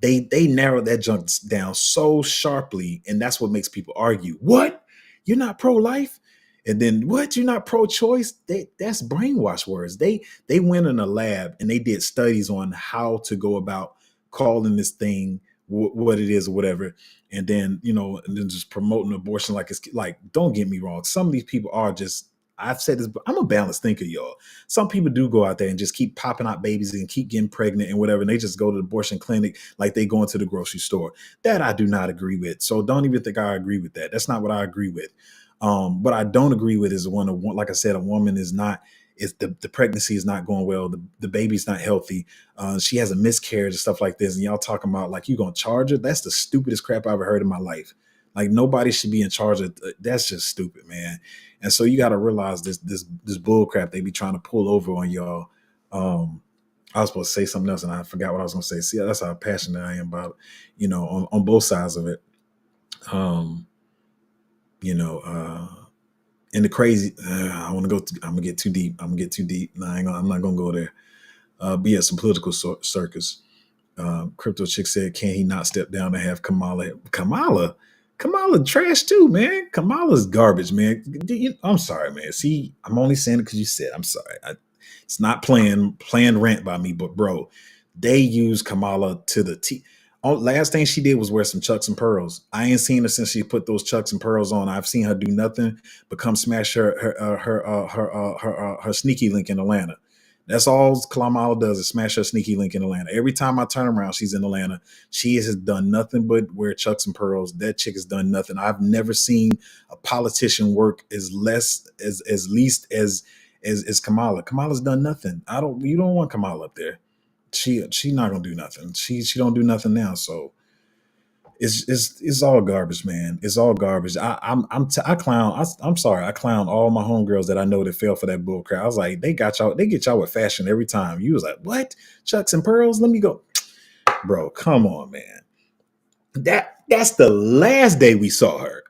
They narrowed that junk down so sharply, and that's what makes people argue. What? You're not pro-life? And then what? You're not pro-choice? That's brainwash words. They went in a lab and they did studies on how to go about calling this thing what it is or whatever, and then and then just promoting abortion like it's like. Don't get me wrong. Some of these people are just. I've said this, but I'm a balanced thinker, y'all. Some people do go out there and just keep popping out babies and keep getting pregnant and whatever, and they just go to the abortion clinic like they go into the grocery store. That I do not agree with. So don't even think I agree with that. That's not what I agree with. What I don't agree with is like I said, a woman is not. Is the pregnancy is not going well. The baby's not healthy. She has a miscarriage and stuff like this. And y'all talking about like you gonna charge her? That's the stupidest crap I ever heard in my life. Like nobody should be in charge of that's just stupid, man. And so you got to realize this bull crap they be trying to pull over on y'all. I was supposed to say something else and I forgot what I was going to say. See, that's how passionate I am about, on both sides of it. Um, you know, and the crazy, I want to go. I'm gonna get too deep. I'm gonna get too deep. No, I'm not gonna go there. But yeah, some political circus. Crypto chick said, "Can he not step down and have Kamala? Kamala trash too, man. Kamala's garbage, man. I'm sorry, man. See, I'm only saying it because you said. I'm sorry. It's not planned rant by me, but bro, they use Kamala to the T. Last thing she did was wear some Chucks and pearls. I ain't seen her since she put those Chucks and pearls on. I've seen her do nothing but come smash her sneaky link in Atlanta. That's all Kamala does is smash her sneaky link in Atlanta. Every time I turn around, she's in Atlanta. She has done nothing but wear Chucks and pearls. That chick has done nothing. I've never seen a politician work as least as Kamala. Kamala's done nothing. You don't want Kamala up there. She not gonna do nothing. She don't do nothing now. So it's all garbage, man. It's all garbage. I clown. I'm sorry. I clown all my homegirls that I know that fell for that bull crap. I was like, they got y'all. They get y'all with fashion every time. You was like, what? Chucks and pearls? Let me go, bro. Come on, man. That's the last day we saw her.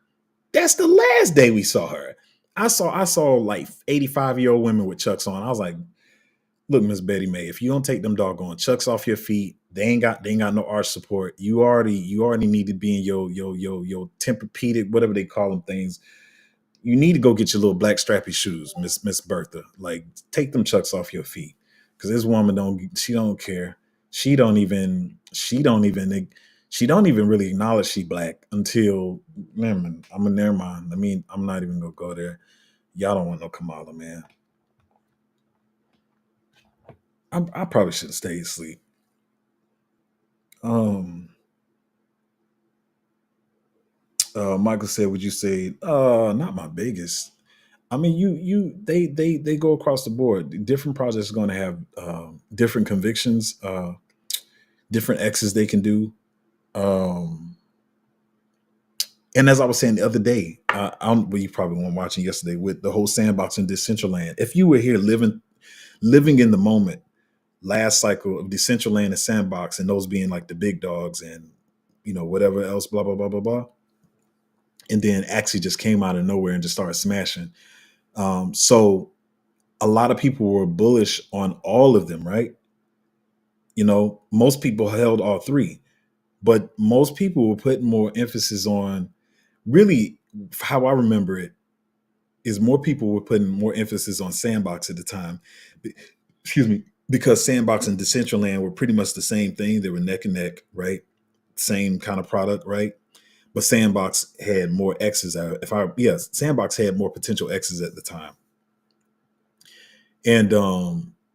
That's the last day we saw her. I saw like 85-year-old women with Chucks on. I was like, look, Miss Betty May, if you don't take them doggone Chucks off your feet, they ain't got no arch support. You already need to be in your Tempur-Pedic, whatever they call them things. You need to go get your little black strappy shoes, Miss Bertha. Like, take them Chucks off your feet. Because this woman don't care. She don't even really acknowledge she black until never mind. I mean, I'm not even gonna go there. Y'all don't want no Kamala, man. I probably should have stayed asleep. Um, Michael said, "Would you say not my biggest?" I mean, they go across the board. Different projects are going to have different convictions, different X's they can do. Um, and as I was saying the other day, well, you probably weren't watching yesterday with the whole sandbox in Decentraland. If you were here living in the moment, last cycle of Decentraland and Sandbox, and those being like the big dogs and whatever else, blah blah blah blah blah. And then Axie just came out of nowhere and just started smashing. So a lot of people were bullish on all of them, right? Most people held all three, but most people were putting more emphasis on really how I remember it is more people were putting more emphasis on Sandbox at the time. Excuse me, because Sandbox and Decentraland were pretty much the same thing. They were neck and neck, right? Same kind of product, right? But Sandbox had more X's. Sandbox had more potential X's at the time. And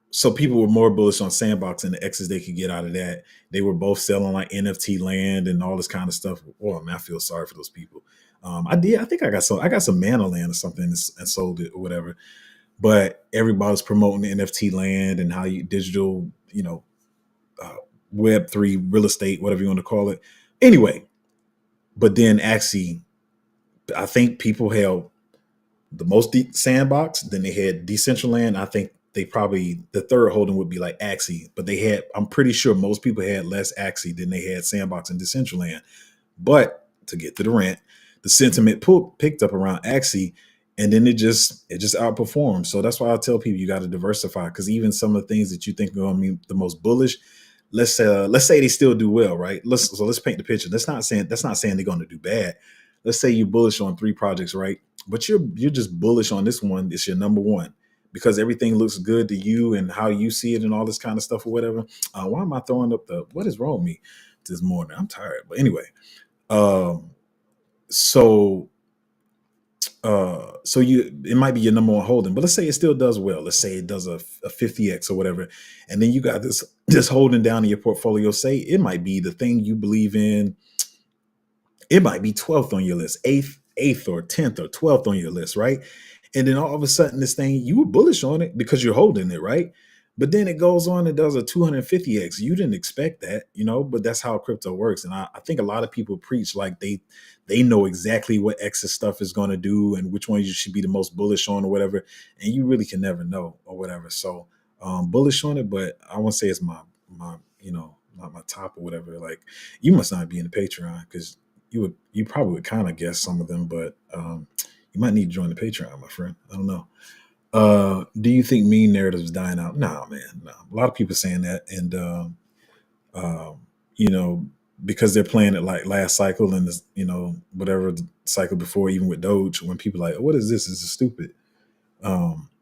so people were more bullish on Sandbox and the X's they could get out of that. They were both selling like NFT land and all this kind of stuff. Oh man, I feel sorry for those people. I did. I think I got some Mana land or something and sold it or whatever. But everybody's promoting the NFT land and how you digital, uh, Web3 real estate, whatever you want to call it. Anyway, but then Axie, I think people held the most Sandbox. Then they had Decentraland. I think they probably the third holding would be like Axie, but I'm pretty sure most people had less Axie than they had Sandbox and Decentraland. But to get to the rant, the sentiment picked up around Axie, and then it just outperformed. So that's why I tell people you got to diversify, because even some of the things that you think are going to be the most bullish, let's say they still do well, right? Let's paint the picture. That's not saying they're going to do bad. Let's say you're bullish on 3 projects, right? But you're just bullish on this one. It's your number one because everything looks good to you and how you see it and all this kind of stuff or whatever. Why am I throwing up what is wrong with me this morning? I'm tired. But anyway, so it might be your number one holding, but let's say it still does well. Let's say it does a 50x or whatever, and then you got this holding down in your portfolio. Say it might be the thing you believe in. It might be 12th on your list, 8th or 10th or 12th on your list, right? And then all of a sudden, this thing you were bullish on it because you're holding it, right? But then it goes on and does a 250x. You didn't expect that, but that's how crypto works. And I think a lot of people preach like they know exactly what X's stuff is going to do and which one you should be the most bullish on or whatever. And you really can never know or whatever. So bullish on it, but I won't say it's my not my top or whatever. Like you must not be in the Patreon because you probably would kind of guess some of them, but you might need to join the Patreon, my friend. I don't know. Do you think meme narrative is dying out? Nah, man. No. A lot of people saying that, and um, you know, because they're playing it like last cycle and this, whatever the cycle before, even with Doge, when people are like, "What is this? This is stupid."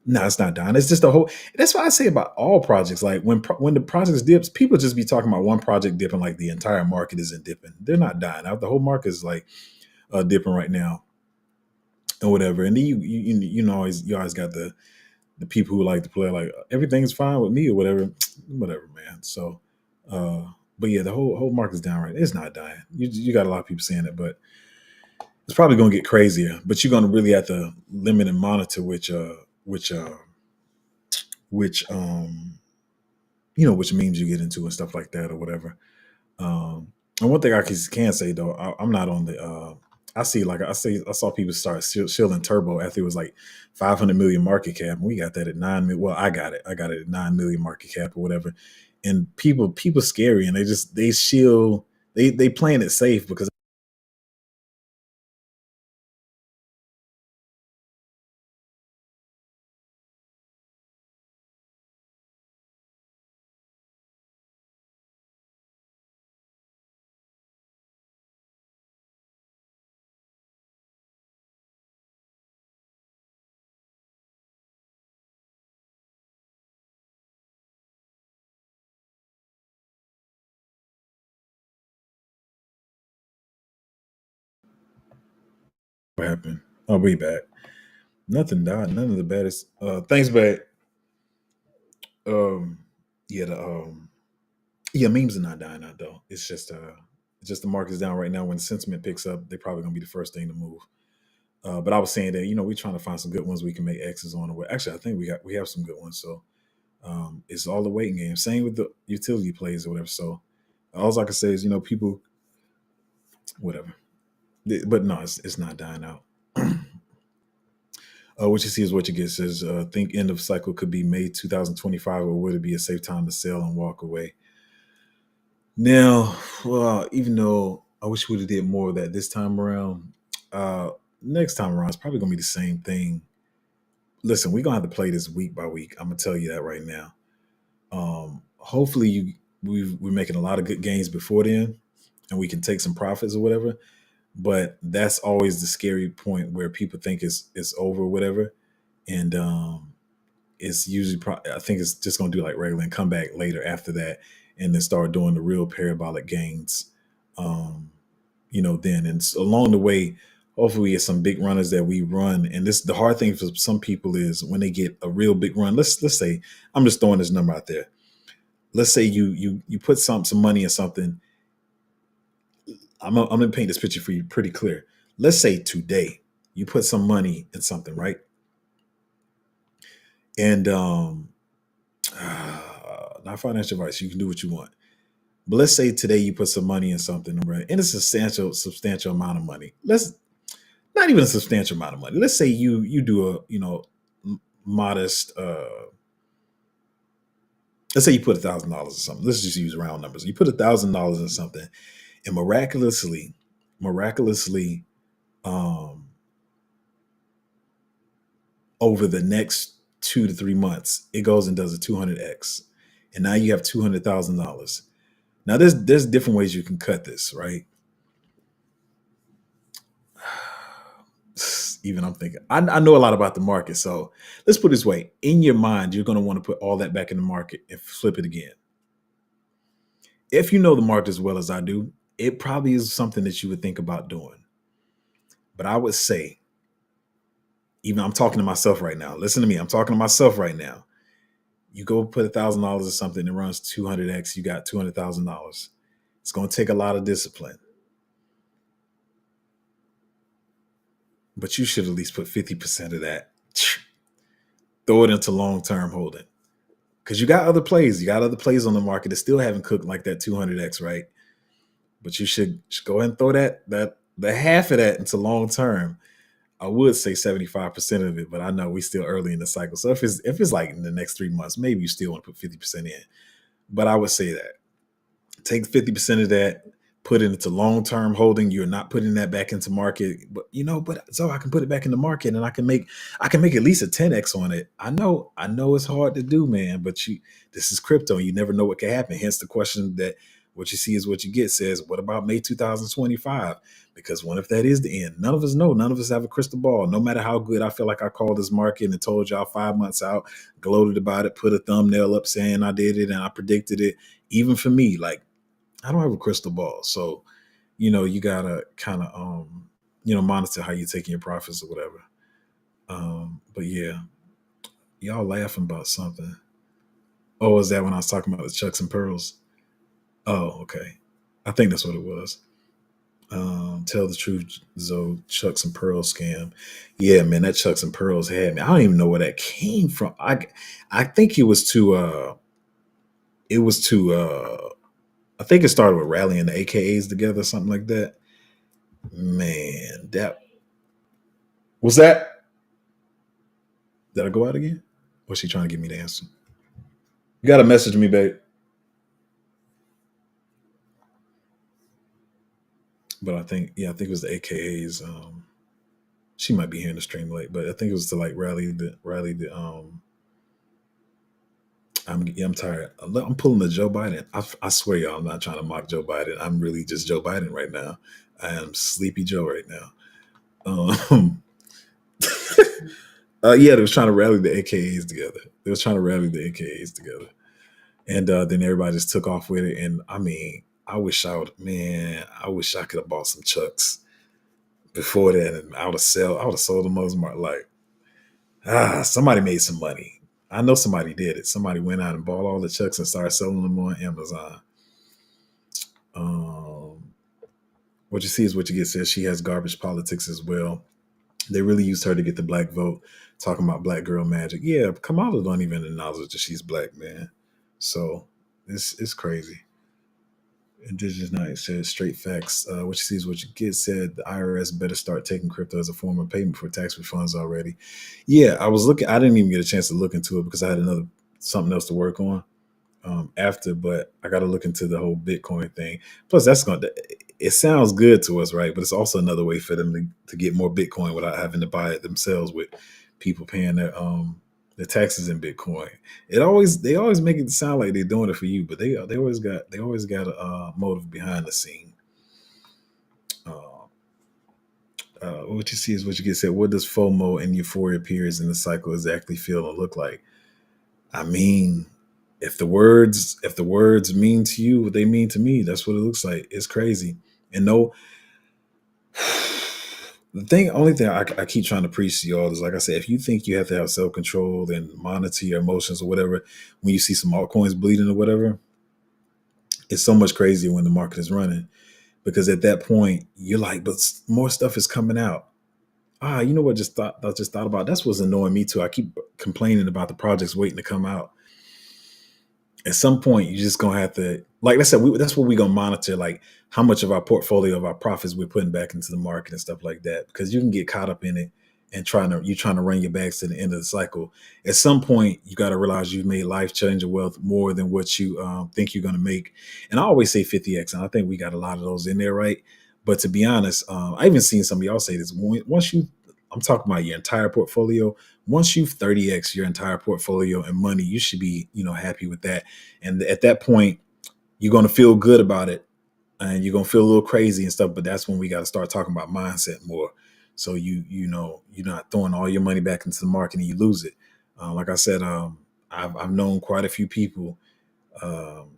No, it's not dying. It's just a whole. That's what I say about all projects. Like when the projects dips, people just be talking about one project dipping, like the entire market isn't dipping. They're not dying out. The whole market is like dipping right now or whatever. And then you always got the people who like to play like everything's fine with me or whatever, whatever, man. So, uh, but yeah, the whole market's down right. It's not dying. You got a lot of people saying it, but it's probably going to get crazier. But you're going to really have to limit and monitor which which memes you get into and stuff like that or whatever. And one thing I can say though, I'm not on the. I saw people start shilling Turbo after it was like 500 million market cap, and we got that at 9 million. Well, I got it at 9 million market cap or whatever. And people scary, and they shield they playing it safe because what happened. Oh, we back. Nothing died. None of the baddest. Thanks, back. Um, yeah, yeah, memes are not dying out though. It's just the market's down right now. When sentiment picks up, they're probably gonna be the first thing to move. But I was saying that we're trying to find some good ones we can make X's on. Or actually, I think we have some good ones. So it's all the waiting game. Same with the utility plays or whatever. So all I can say is people whatever. But no, it's not dying out. What you see is what you get. Says think end of cycle could be May 2025, or would it be a safe time to sell and walk away? Now, well, even though I wish we would have did more of that this time around, uh, next time around it's probably gonna be the same thing. Listen, we're gonna have to play this week by week. I'm gonna tell you that right now. Hopefully, we're making a lot of good gains before then, and we can take some profits or whatever. But that's always the scary point where people think it's over or whatever, and it's usually I think it's just gonna do like regular and come back later after that, and then start doing the real parabolic gains. Um, then and along the way, hopefully we get some big runners that we run. And this the hard thing for some people is when they get a real big run. Let's say I'm just throwing this number out there. Let's say you put some money in something. I'm gonna paint this picture for you pretty clear. Let's say today you put some money in something, right? And not financial advice. You can do what you want. But let's say today you put some money in something, right? And it's a substantial amount of money. Let's not even a substantial amount of money. Let's say you do a modest. Let's say you put $1,000 or something. Let's just use round numbers. You put $1,000 in something, and miraculously, um, over the next 2 to 3 months, it goes and does a 200x, and now you have $200,000. Now there's different ways you can cut this, right? Even I'm thinking, I know a lot about the market. So let's put it this way: in your mind, you're going to want to put all that back in the market and flip it again. If you know the market as well as I do, it probably is something that you would think about doing. But I would say, even I'm talking to myself right now. Listen to me. I'm talking to myself right now. You go put $1,000 or something and runs 200x. You got $200,000. It's going to take a lot of discipline, but you should at least put 50% of that. Throw it into long term holding. because you got other plays. You got other plays on the market that still haven't cooked like that 200x, right? But you should go ahead and throw that the half of that into long term. I would say 75% of it, but I know we still early in the cycle. So if it's like in the next 3 months, maybe you still want to put 50% in. But I would say that take 50% of that, put it into long-term holding. You're not putting that back into market, but so I can put it back in the market and I can make at least a 10x on it. I know it's hard to do, man, but this is crypto. You never know what can happen. Hence the question that what you see is what you get says, what about May 2025? Because what if that is the end? None of us know. None of us have a crystal ball. No matter how good I feel like I called this market and told y'all 5 months out, gloated about it, put a thumbnail up saying I did it and I predicted it. Even for me, like I don't have a crystal ball. So, you gotta kind of monitor how you're taking your profits or whatever. But yeah, y'all laughing about something. Oh, is that when I was talking about the Chucks and Pearls? Oh, okay. I think that's what it was. Tell the truth, Zoe, Chucks and Pearls scam. Yeah, man, that Chucks and Pearls had me. I don't even know where that came from. I think it was to I think it started with rallying the AKAs together, something like that. Man, that was that. Did I go out again? Or was she trying to get me to answer? You got to message me, babe. But I think it was the AKAs. She might be here in the stream late, but I think it was to like rally the. I'm tired. I'm pulling the Joe Biden. I swear, y'all, I'm not trying to mock Joe Biden. I'm really just Joe Biden right now. I am Sleepy Joe right now. Um, yeah, they was trying to rally the AKAs together. They was trying to rally the AKAs together. And then everybody just took off with it. And I mean, I wish I could have bought some Chucks before that, and I would have sold them those. Like, somebody made some money. I know somebody did it. Somebody went out and bought all the Chucks and started selling them on Amazon. Um, what you see is what you get. Says she has garbage politics as well. They really used her to get the black vote, talking about black girl magic. Yeah, Kamala don't even acknowledge that she's black, man. So it's crazy. Indigenous Night says straight facts. What you see is what you get. Said the IRS better start taking crypto as a form of payment for tax refunds already. Yeah, I was looking. I didn't even get a chance to look into it because I had another something else to work on after. But I got to look into the whole Bitcoin thing. Plus, that's going to. It sounds good to us, right? But it's also another way for them to get more Bitcoin without having to buy it themselves, with people paying their taxes in Bitcoin. They always make it sound like they're doing it for you, but they always got a motive behind the scene. Uh, what you see is what you get. Said. What does FOMO and euphoria periods in the cycle exactly feel and look like? I mean, if the words mean to you what they mean to me, that's what it looks like. It's crazy. And no, only thing I keep trying to preach to y'all is, like I said, if you think you have to have self control and monitor your emotions or whatever, when you see some altcoins bleeding or whatever, it's so much crazier when the market is running, because at that point you're like, but more stuff is coming out. You know what? I just thought about, that's what's annoying me too. I keep complaining about the projects waiting to come out. At some point you're just gonna have to, like I said, that's what we're gonna monitor, like how much of our portfolio of our profits we're putting back into the market and stuff like that, because you can get caught up in it and trying to run your bags to the end of the cycle. At some point you got to realize you've made life changing wealth more than what you think you're going to make. And I always say 50x, and I think we got a lot of those in there, right? But to be honest, I even seen some of y'all say this. Once you, I'm talking about your entire portfolio. Once you've 30x your entire portfolio in money, you should be, happy with that. And at that point, you're going to feel good about it, and you're going to feel a little crazy and stuff. But that's when we got to start talking about mindset more. So you're not throwing all your money back into the market and you lose it. Like I said, I've known quite a few people. Um,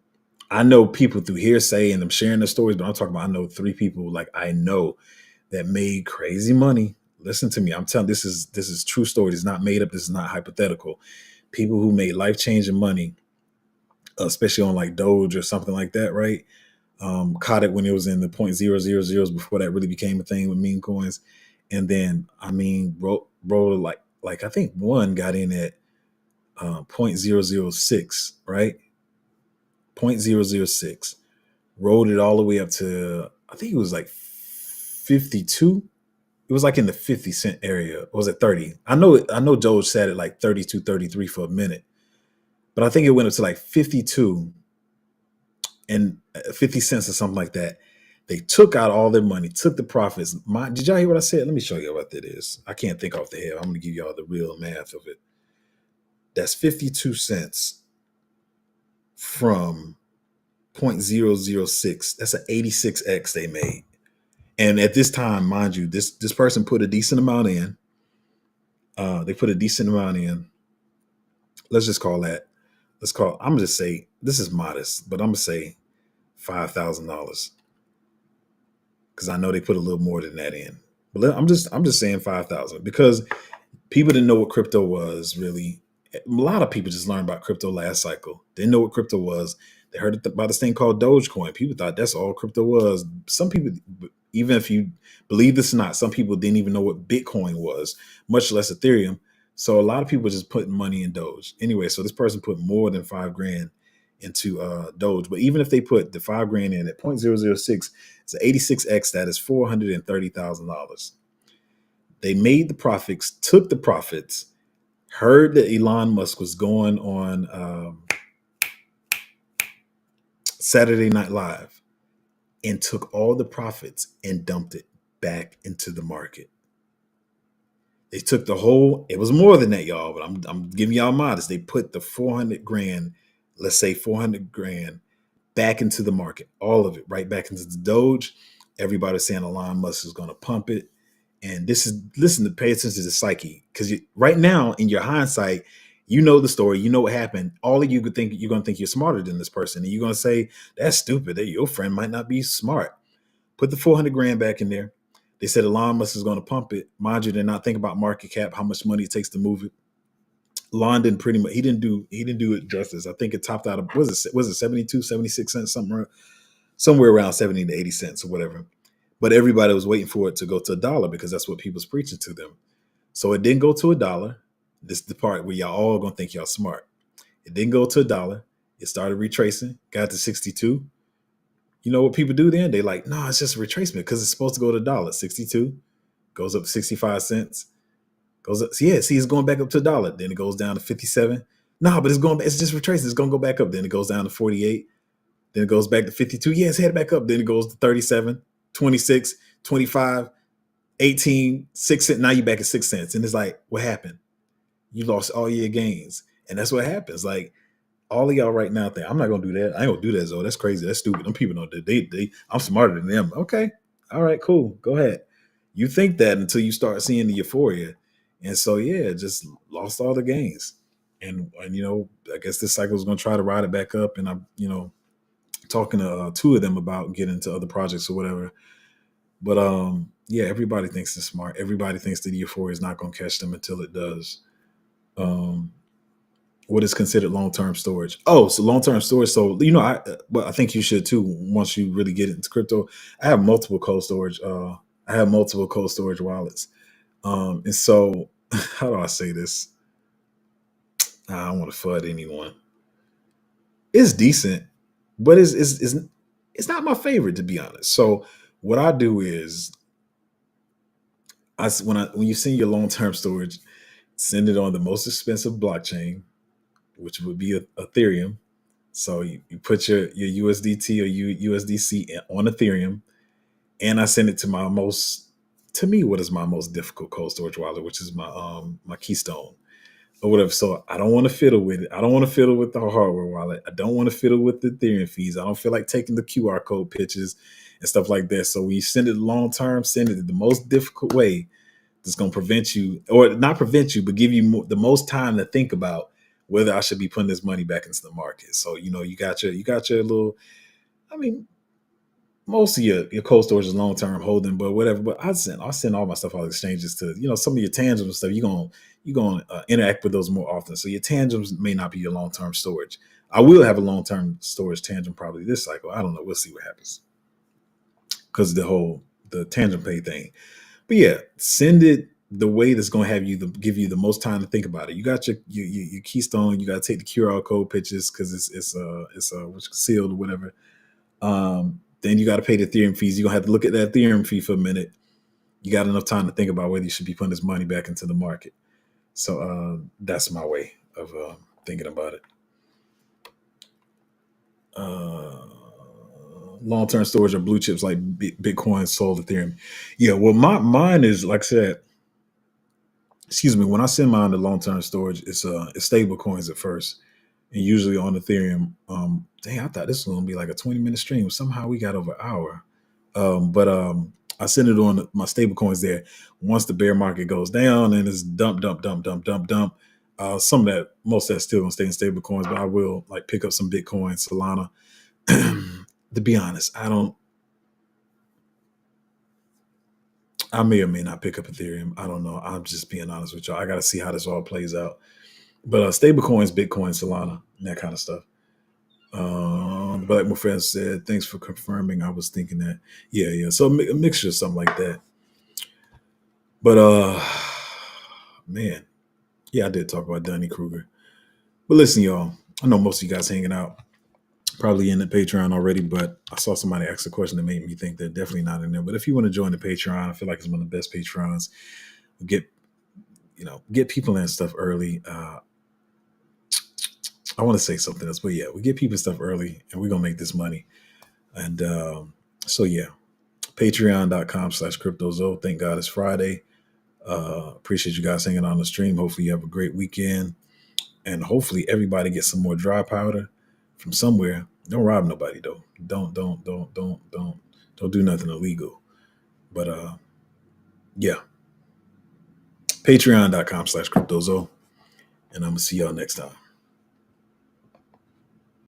I know people through hearsay and them sharing their stories, but I'm talking about, I know 3 people, like I know, that made crazy money. Listen to me. I'm telling, this is true story. This is not made up. This is not hypothetical. People who made life changing money, especially on like Doge or something like that, right? Caught it when it was in the point zero zero zeros before that really became a thing with meme coins. And then, I mean, bro, like I think one got in at .006, right? 0.006. Rolled it all the way up to, I think it was like 52. It was like in the 50 cent area. Or was it 30? I know Doge sat at like 32, 33 for a minute. But I think it went up to like 52 and 50 cents or something like that. They took out all their money, took the profits. Did y'all hear what I said? Let me show you what that is. I can't think off the head. I'm going to give y'all the real math of it. That's 52 cents from 0.006. That's an 86x they made. And at this time, mind you, this person put a decent amount in. They put a decent amount in. Let's just call that. I'm gonna just say this is modest, but I'm gonna say $5,000 because I know they put a little more than that in. But I'm just saying 5,000 because people didn't know what crypto was really. A lot of people just learned about crypto last cycle. They didn't know what crypto was. They heard about this thing called Dogecoin. People thought that's all crypto was. Some people, even if you believe this or not, some people didn't even know what Bitcoin was, much less Ethereum. So a lot of people just putting money in Doge. Anyway, so this person put more than 5 grand into Doge. But even if they put the 5 grand in at 0.006, it's an 86x. That is $430,000. They made the profits, took the profits, heard that Elon Musk was going on Saturday Night Live, and took all the profits and dumped it back into the market. They took the whole, it was more than that, y'all, but I'm giving y'all modest. They put the 400 grand, let's say 400 grand, back into the market, all of it, right back into the Doge. Everybody's saying Elon Musk is going to pump it. And this is, listen, to pay attention to the psyche, because right now in your hindsight, you know the story, you know what happened. All of you could think you're going to think you're smarter than this person, and you're going to say that's stupid. That your friend might not be smart. Put the 400 grand back in there. They said Elon Musk is going to pump it. Mind you, they're not thinking about market cap, how much money it takes to move it. Elon didn't pretty much, he didn't do it justice. I think it topped out of, was it 72, 76 cents, somewhere around 70 to 80 cents or whatever. But everybody was waiting for it to go to $1 because that's what people's preaching to them. So it didn't go to $1. This is the part where y'all all gonna think y'all smart. It didn't go to $1. It started retracing, got to 62. You know what people do then? They like, no, it's just a retracement because it's supposed to go to $1. 62 goes up 65 cents. Goes up. Yeah, see, it's going back up to $1. Then it goes down to 57. No, but it's just retracing. It's gonna go back up. Then it goes down to 48. Then it goes back to 52. Yeah, it's headed back up. Then it goes to 37, 26, 25, 18, 6 cents. Now you're back at 6 cents. And it's like, what happened? You lost all your gains. And that's what happens. Like, all of y'all right now think, I'm not gonna do that. I ain't gonna do that, Zoe. That's crazy. That's stupid. Them people know that I'm smarter than them. Okay. All right, cool. Go ahead. You think that until you start seeing the euphoria. And so yeah, just lost all the gains. And I guess this cycle is gonna try to ride it back up. And I'm, talking to two of them about getting into other projects or whatever. But yeah, everybody thinks it's smart. Everybody thinks that the euphoria is not gonna catch them until it does. Um what is considered long-term storage? Oh, so long-term storage. So but I think you should too. Once you really get into crypto, I have multiple cold storage. I have multiple cold storage wallets. And so, how do I say this? I don't want to FUD anyone. It's decent, but it's not my favorite, to be honest. So what I do is, when you send your long-term storage, send it on the most expensive blockchain, which would be Ethereum. So you put your USDT or USDC on Ethereum, and I send it to what is my most difficult cold storage wallet, which is my Keystone or whatever. So I don't want to fiddle with it. I don't want to fiddle with the hardware wallet. I don't want to fiddle with the Ethereum fees. I don't feel like taking the QR code pictures and stuff like that. So when you send it long term, send it the most difficult way that's going to prevent you, or not prevent you, but give you the most time to think about whether I should be putting this money back into the market. So you got your little. I mean, most of your cold storage is long term holding, but whatever. But I'll send all my stuff out exchanges to some of your tangible stuff. You're gonna interact with those more often. So your tangibles may not be your long term storage. I will have a long term storage tangent probably this cycle. I don't know. We'll see what happens because the tangible pay thing. But yeah, send it the way that's going to have you give you the most time to think about it. You got your Keystone. You got to take the QR code pictures because it's what's sealed or whatever. Then you got to pay the Ethereum fees. You're gonna have to look at that Ethereum fee for a minute. You got enough time to think about whether you should be putting this money back into the market. So that's my way of thinking about it. Long-term storage or blue chips like Bitcoin, Sol, Ethereum. Yeah, well, mine is like I said. Excuse me. When I send mine to long-term storage, it's stable coins at first, and usually on Ethereum. Dang, I thought this was gonna be like a 20-minute stream. Somehow we got over an hour. But I send it on my stable coins there. Once the bear market goes down and it's dump, dump, dump, dump, dump, dump. Some of that, most of that's still gonna stay in stable coins, but I will like pick up some Bitcoin, Solana. To be honest, I may or may not pick up Ethereum. I don't know. I'm just being honest with y'all. I got to see how this all plays out. But stable coins, Bitcoin, Solana, and that kind of stuff. But like my friend said, thanks for confirming. I was thinking that. Yeah. So a mixture of something like that. But man, yeah, I did talk about Dunning Kruger. But listen, y'all, I know most of you guys hanging out probably in the Patreon already, but I saw somebody ask a question that made me think they're definitely not in there. But if you want to join the Patreon, I feel like it's one of the best Patreons. Get people in stuff early. I want to say something else, but yeah, we get people stuff early and we're going to make this money. And so yeah, patreon.com/cryptozo. Thank God it's Friday. Appreciate you guys hanging on the stream. Hopefully you have a great weekend and hopefully everybody gets some more dry powder from somewhere. Don't rob nobody though. Don't do nothing illegal. But yeah, patreon.com/cryptozo. And I'm going to see y'all next time.